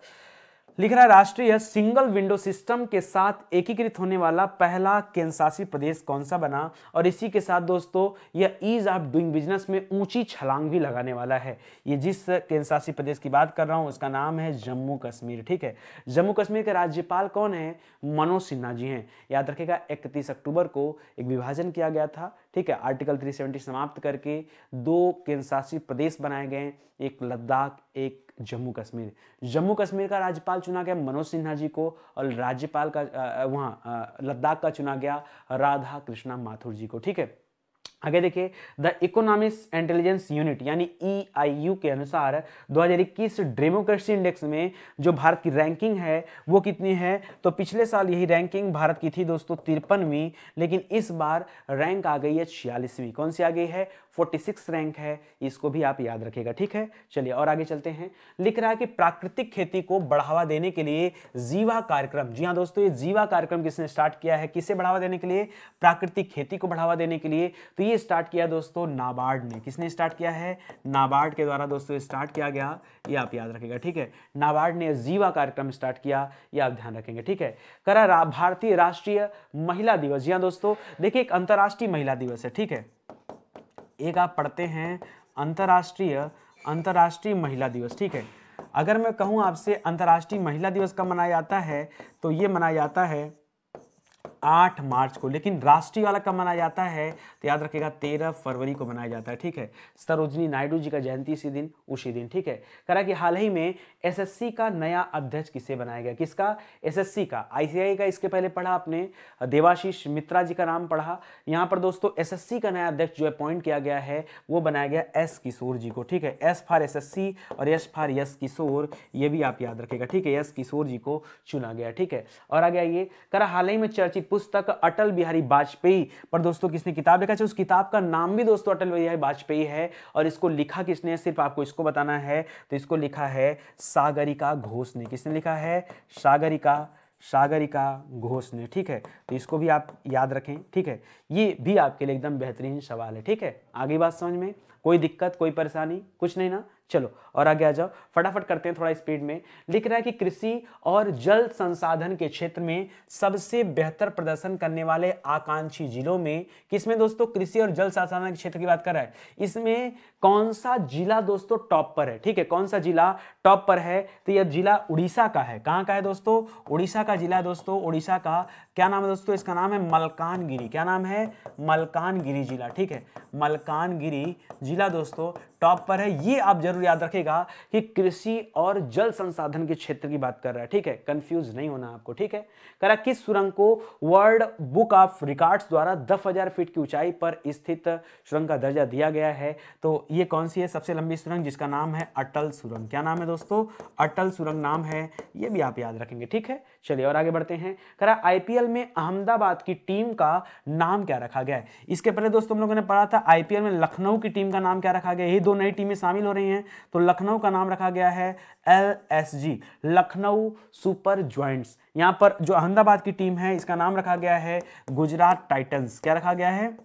लिख रहा है राष्ट्रीय सिंगल विंडो सिस्टम के साथ एकीकृत होने वाला पहला केंद्र शासित प्रदेश कौन सा बना? और इसी के साथ दोस्तों यह ईज ऑफ डूइंग बिजनेस में ऊंची छलांग भी लगाने वाला है। ये जिस केंद्र शासित प्रदेश की बात कर रहा हूं उसका नाम है जम्मू कश्मीर। ठीक है, जम्मू कश्मीर के राज्यपाल कौन है? मनोज सिन्हा जी हैं। याद रखेगा 31 अक्टूबर को एक विभाजन किया गया था। ठीक है। आर्टिकल 370 समाप्त करके 2 केंद्र शासित प्रदेश बनाए गए, एक लद्दाख, एक जम्मू कश्मीर। जम्मू कश्मीर का राज्यपाल चुना गया मनोज सिन्हा जी को, और राज्यपाल का वहाँ लद्दाख का चुना गया राधा कृष्णा माथुर जी को, ठीक है। आगे देखिए, द इकोनॉमिक्स इंटेलिजेंस यूनिट यानी EIU के अनुसार 2021 डेमोक्रेसी इंडेक्स में जो भारत की रैंकिंग है वो कितनी है, तो पिछले साल यही रैंकिंग भारत की थी दोस्तों 53वीं, लेकिन इस बार रैंक आ गई है 46वीं। कौन सी आ गई है, 46 रैंक है, इसको भी आप याद रखिएगा, ठीक है। चलिए और आगे चलते हैं। लिख रहा है कि प्राकृतिक खेती को बढ़ावा देने के लिए जीवा कार्यक्रम, जी हाँ दोस्तों, ये जीवा कार्यक्रम किसने स्टार्ट किया है, किसे बढ़ावा देने के लिए, प्राकृतिक खेती को बढ़ावा देने के लिए, तो ये स्टार्ट किया दोस्तों नाबार्ड ने। किसने स्टार्ट किया है, नाबार्ड के द्वारा दोस्तों स्टार्ट किया गया, ये आप याद रखिएगा, ठीक है। नाबार्ड ने जीवा कार्यक्रम स्टार्ट किया, ये आप ध्यान रखेंगे, ठीक है। करा भारतीय राष्ट्रीय महिला दिवस, जी हाँ दोस्तों, देखिए एक अंतर्राष्ट्रीय महिला दिवस है, ठीक है। एक आप पढ़ते हैं अंतर्राष्ट्रीय महिला दिवस, ठीक है। अगर मैं कहूं आपसे अंतर्राष्ट्रीय महिला दिवस कब मनाया जाता है, तो ये मनाया जाता है 8 मार्च को, लेकिन राष्ट्रीय वाला कब मनाया जाता है, तो याद रखिएगा 13 फरवरी को मनाया जाता है, ठीक है। सरोजिनी नायडू जी का जयंती उसी दिन, ठीक है। करा कि हाल ही में SSC का नया अध्यक्ष किसे बनाया गया, किसका, SSC का, ICAI का इसके पहले पढ़ा आपने, देवाशीष मित्रा जी का नाम पढ़ा। यहाँ पर दोस्तों SSC का नया अध्यक्ष जो अपॉइंट किया गया है वो बनाया गया S किशोर जी को, ठीक है। S फॉर SSC और S फॉर यस किशोर, ये भी आप याद रखिएगा, ठीक है। S किशोर जी को चुना गया, ठीक है। और आगे आइए, करा हाल ही में चर्चित पुस्तक अटल बिहारी वाजपेयी पर दोस्तों किसने किताब लिखा है, उस किताब का नाम भी दोस्तों अटल बिहारी वाजपेयी है, और इसको लिखा किसने, सिर्फ आपको इसको बताना है, तो इसको लिखा है सागरिका घोष ने। किसने लिखा है, सागरिका घोष ने, ठीक है। तो इसको भी आप याद रखें, ठीक है। ये भी आपके लिए एकदम बेहतरीन सवाल है, ठीक है। आगे बात समझ में, कोई दिक्कत, कोई परेशानी, कुछ नहीं ना। चलो और आगे आ जाओ, फटाफट करते हैं थोड़ा स्पीड में। लिख रहा है कि कृषि और जल संसाधन के क्षेत्र में सबसे बेहतर प्रदर्शन करने वाले आकांक्षी जिलों में, किसमें दोस्तों, कृषि और जल संसाधन के क्षेत्र की बात कर रहा है, इसमें कौन सा जिला दोस्तों टॉप पर है, ठीक है। कौन सा जिला टॉप पर है, तो यह जिला उड़ीसा का है। कहां का है दोस्तों, उड़ीसा का जिला दोस्तों, उड़ीसा का क्या नाम है दोस्तों, इसका नाम है मलकानगिरी। क्या नाम है, मलकानगिरी जिला, ठीक है। मलकानगिरी जिला दोस्तों टॉप पर है। ये आप जरूर याद रखेगा कि कृषि और जल संसाधन के क्षेत्र की बात कर रहा है, ठीक है। कंफ्यूज नहीं होना आपको, ठीक है। करा किस सुरंग को वर्ल्ड बुक ऑफ रिकॉर्ड्स द्वारा 10,000 फीट की ऊंचाई पर स्थित सुरंग का दर्जा दिया गया है, तो ये कौन सी है सबसे लंबी सुरंग, जिसका नाम है अटल सुरंग। क्या नाम है दोस्तों, अटल सुरंग नाम है, ये भी आप याद रखेंगे, ठीक है। चलिए और आगे बढ़ते हैं। करा IPL में अहमदाबाद की टीम का नाम क्या रखा गया है। इसके पहले दोस्तों हम लोगों ने पढ़ा था IPL में लखनऊ की टीम का नाम क्या रखा गया, ये 2 नई टीमें शामिल हो रही हैं, तो लखनऊ का नाम रखा गया है LSG, लखनऊ सुपर जॉइंट्स। यहां पर जो अहमदाबाद की टीम है इसका नाम रखा गया है गुजरात टाइटंस। क्या रखा गया है,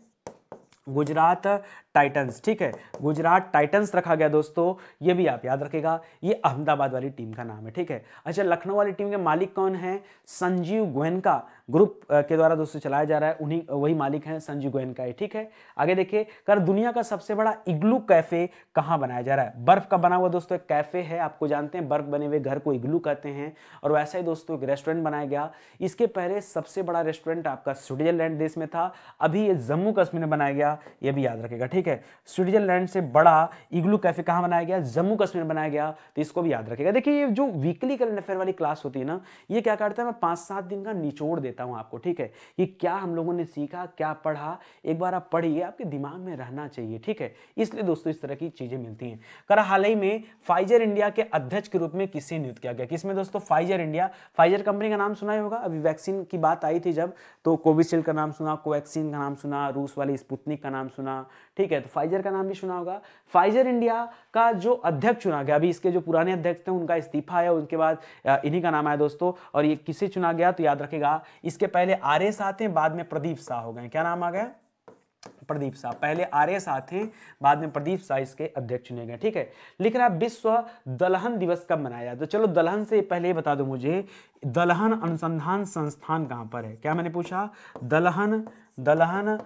गुजरात टाइटंस, ठीक है। गुजरात टाइटंस रखा गया दोस्तों, ये भी आप याद रखेगा, ये अहमदाबाद वाली टीम का नाम है, ठीक है। अच्छा, लखनऊ वाली टीम के मालिक कौन है, संजीव गोयनका ग्रुप के द्वारा दोस्तों चलाया जा रहा है, उन्हीं वही मालिक हैं संजीव गोयनका है, ठीक है। आगे देखिए, कर दुनिया का सबसे बड़ा इग्लू कैफे कहां बनाया जा रहा है। बर्फ का बना हुआ दोस्तों एक कैफे है, आपको जानते हैं बर्फ बने हुए घर को इग्लू कहते हैं, और वैसा ही दोस्तों एक रेस्टोरेंट बनाया गया। इसके पहले सबसे बड़ा रेस्टोरेंट आपका स्विट्जरलैंड देश में था, अभी ये जम्मू कश्मीर में बनाया गया, ये भी याद रखेगा, ठीक है। स्विट्जरलैंड से बड़ा इग्लू कैफे कहां बनाया गया, जम्मू कश्मीर बनाया गया, तो इसको भी याद रखेगा। देखिए ये जो वीकली करंट अफेयर वाली क्लास होती है ना, ये क्या करता है, मैं 5-7 दिन का निचोड़ देता हूं आपको, ठीक है। कि क्या हम लोगों ने सीखा, क्या पढ़ा, एक बार आप पढ़िए, आपके दिमाग में रहना चाहिए, ठीक है। इसलिए दोस्तों इस तरह की चीजें मिलती हैं। करा हाल ही में फाइजर इंडिया के अध्यक्ष के रूप में किसे नियुक्त किया गया, किसमें दोस्तों, फाइजर इंडिया। फाइजर कंपनी का नाम सुना ही होगा, अभी वैक्सीन की बात आई थी जब, तो कोविशील्ड का नाम सुना, कोवैक्सीन का नाम सुना, रूस वाली स्पुतनिक का नाम सुना, ठीक है। तो फाइजर का नाम भी सुना होगा। फाइजर इंडिया का जो अध्यक्ष चुना गया, अभी इसके जो पुराने अध्यक्ष थे उनका इस्तीफा आया, उनके बाद इन्हीं का नाम आया दोस्तों, और ये किसे चुना गया, तो याद रखेगा, इसके पहले RS शाह थे, बाद में प्रदीप शाह हो गए। क्या नाम आ गया, प्रदीप शाह। पहले RS शाह थे, बाद में प्रदीप शाह इसके अध्यक्ष चुने गए, ठीक है। लिख रहा है विश्व दलहन दिवस कब मनाया जाता है, तो चलो दलहन से पहले बता दो मुझे, दलहन अनुसंधान संस्थान कहां पर है। क्या मैंने पूछा, दलहन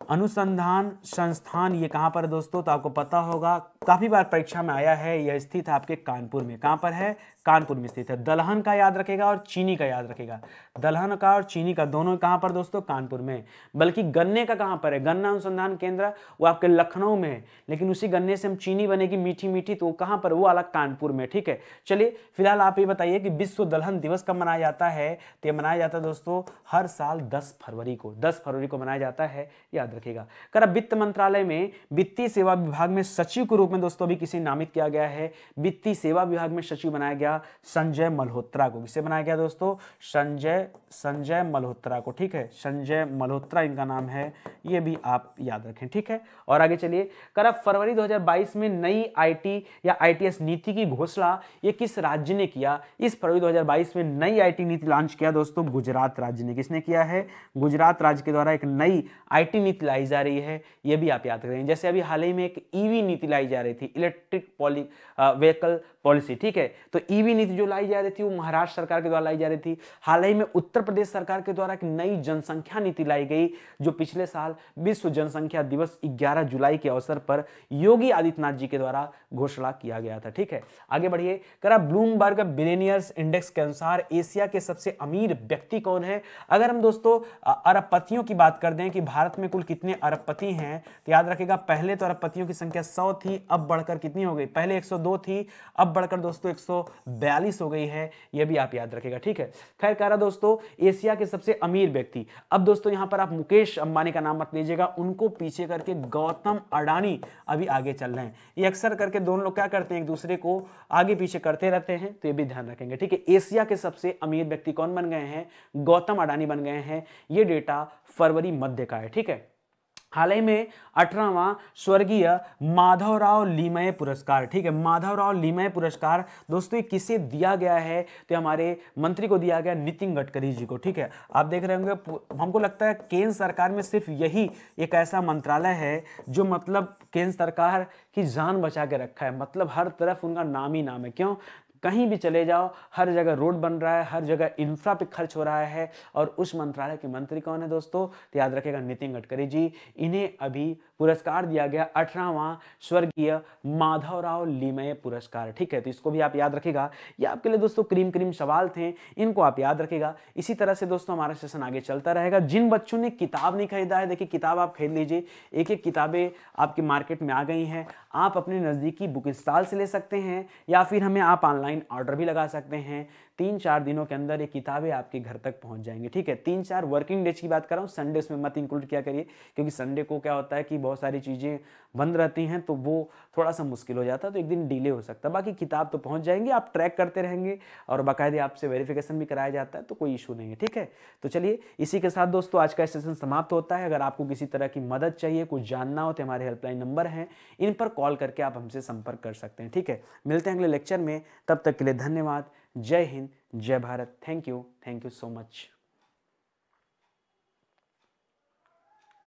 अनुसंधान संस्थान ये कहां पर है दोस्तों, तो आपको पता होगा काफी बार परीक्षा में आया है। यह स्थित है आपके कानपुर में। कहां पर है? कानपुर में स्थित है। दलहन का याद रखेगा और चीनी का याद रखेगा। दलहन का और चीनी का दोनों कहां पर दोस्तों? कानपुर में। बल्कि गन्ने का कहां पर है? गन्ना अनुसंधान केंद्र वो आपके लखनऊ में है, लेकिन उसी गन्ने से हम चीनी बनेगी मीठी मीठी, तो कहां पर? वो अलग कानपुर में। ठीक है, चलिए फिलहाल आप ये बताइए कि विश्व दलहन दिवस कब मनाया जाता है? तो ये मनाया जाता है दोस्तों हर साल 10 फरवरी को। 10 फरवरी को मनाया जाता है, याद रखिएगा। कर वित्त मंत्रालय में वित्तीय सेवा विभाग में सचिव के रूप में दोस्तों अभी किसे नामित किया गया है? वित्तीय सेवा विभाग में सचिव बनाया गया संजय मल्होत्रा को। किसे बनाया गया दोस्तों? संजय मल्होत्रा को। ठीक है, संजय मल्होत्रा इनका नाम है, ये भी आप याद रखें। ठीक है, और आगे चलिए। कर फरवरी 2022 में नई आईटी या आईटीएस नीति की घोषणा ये किस राज्य ने किया? इस फरवरी 2022 में नई आईटी नीति लॉन्च किया दोस्तों गुजरात राज्य ने। किसने किया है? गुजरात राज्य के द्वारा एक नई आईटी नीति लाई जा रही है, ये भी आप याद करें। जैसे अभी हाल ही में एक ईवी नीति लाई जा रही थी, इलेक्ट्रिक व्हीकल पॉलिसी। ठीक है, तो ईवी नीति जो लाई जा रही थी वो महाराष्ट्र सरकार के द्वारा लाई जा रही थी। हाल ही में उत्तर प्रदेश सरकार के द्वारा एक नई जनसंख्या नीति लाई गई, जो पिछले साल विश्व जनसंख्या दिवस 11 जुलाई के अवसर पर योगी आदित्यनाथ जी के द्वारा घोषणा किया गया था। ठीक है, आगे बढ़िए। करा ब्लूमबर्ग बिलियनियर्स इंडेक्स के अनुसार एशिया के सबसे अमीर व्यक्ति कौन है? अगर हम दोस्तों अरबपतियों की बात कर दें कि भारत में कुल कितने अरबपति हैं, तो याद रखिएगा पहले तो अरबपतियों की संख्या 100 थी, अब बढ़कर कितनी हो गई? पहले 102 थी, अब बढ़कर दोस्तों 142 हो गई है, यह भी आप याद रखिएगा। ठीक है, खैर कह रहा दोस्तों एशिया के सबसे अमीर व्यक्ति। अब दोस्तों यहां पर आप मुकेश अंबानी का नाम मत लीजिएगा, उनको पीछे करके गौतम अडानी अभी आगे चल रहे हैं। ये अक्सर करके दोनों लोग क्या करते हैं? एक दूसरे को आगे पीछे करते रहते हैं, तो ये भी ध्यान रखेंगे। ठीक है, एशिया के सबसे अमीर व्यक्ति कौन बन गए हैं? गौतम अडानी बन गए हैं। ये डेटा फरवरी मध्य का है। ठीक है, हाल ही में 18वां स्वर्गीय माधवराव लीमये पुरस्कार। ठीक है, माधवराव लीमये पुरस्कार दोस्तों ये किसे दिया गया है? तो हमारे मंत्री को दिया गया, नितिन गडकरी जी को। ठीक है, आप देख रहे होंगे, हमको लगता है केंद्र सरकार में सिर्फ यही एक ऐसा मंत्रालय है जो मतलब केंद्र सरकार की जान बचा के रखा है। मतलब हर तरफ उनका नाम ही नाम है। क्यों? कहीं भी चले जाओ, हर जगह रोड बन रहा है, हर जगह इंफ्रा पे खर्च हो रहा है। और उस मंत्रालय के मंत्री कौन है दोस्तों? तो याद रखिएगा नितिन गडकरी जी। इन्हें अभी पुरस्कार दिया गया 18वां स्वर्गीय माधवराव लीमये पुरस्कार। ठीक है, तो इसको भी आप याद रखिएगा। ये आपके लिए दोस्तों क्रीम सवाल थे, इनको आप याद रखिएगा। इसी तरह से दोस्तों हमारा सेशन आगे चलता रहेगा। जिन बच्चों ने किताब नहीं खरीदा है, देखिए किताब आप खरीद लीजिए। एक एक किताबें आपके मार्केट में आ गई हैं, आप अपने नज़दीकी बुक स्टॉल से ले सकते हैं, या फिर हमें आप ऑनलाइन ऑर्डर भी लगा सकते हैं। 3-4 दिनों के अंदर ये किताबें आपके घर तक पहुंच जाएंगी। ठीक है, 3-4 वर्किंग डेज की बात कर रहा हूँ, संडे उसमें मत इंक्लूड किया करिए, क्योंकि संडे को क्या होता है कि बहुत सारी चीज़ें बंद रहती हैं, तो वो थोड़ा सा मुश्किल हो जाता है, तो एक दिन डिले हो सकता है। बाकी किताब तो पहुंच जाएंगी, आप ट्रैक करते रहेंगे और बाकायदे आपसे वेरिफिकेशन भी कराया जाता है, तो कोई इशू नहीं है। ठीक है, तो चलिए इसी के साथ दोस्तों आज का सेशन समाप्त होता है। अगर आपको किसी तरह की मदद चाहिए, कुछ जानना हो, तो हमारे हेल्पलाइन नंबर हैं, इन पर कॉल करके आप हमसे संपर्क कर सकते हैं। ठीक है, मिलते हैं अगले लेक्चर में, तब तक के लिए धन्यवाद। जय हिंद, जय Bharat. Thank you so much.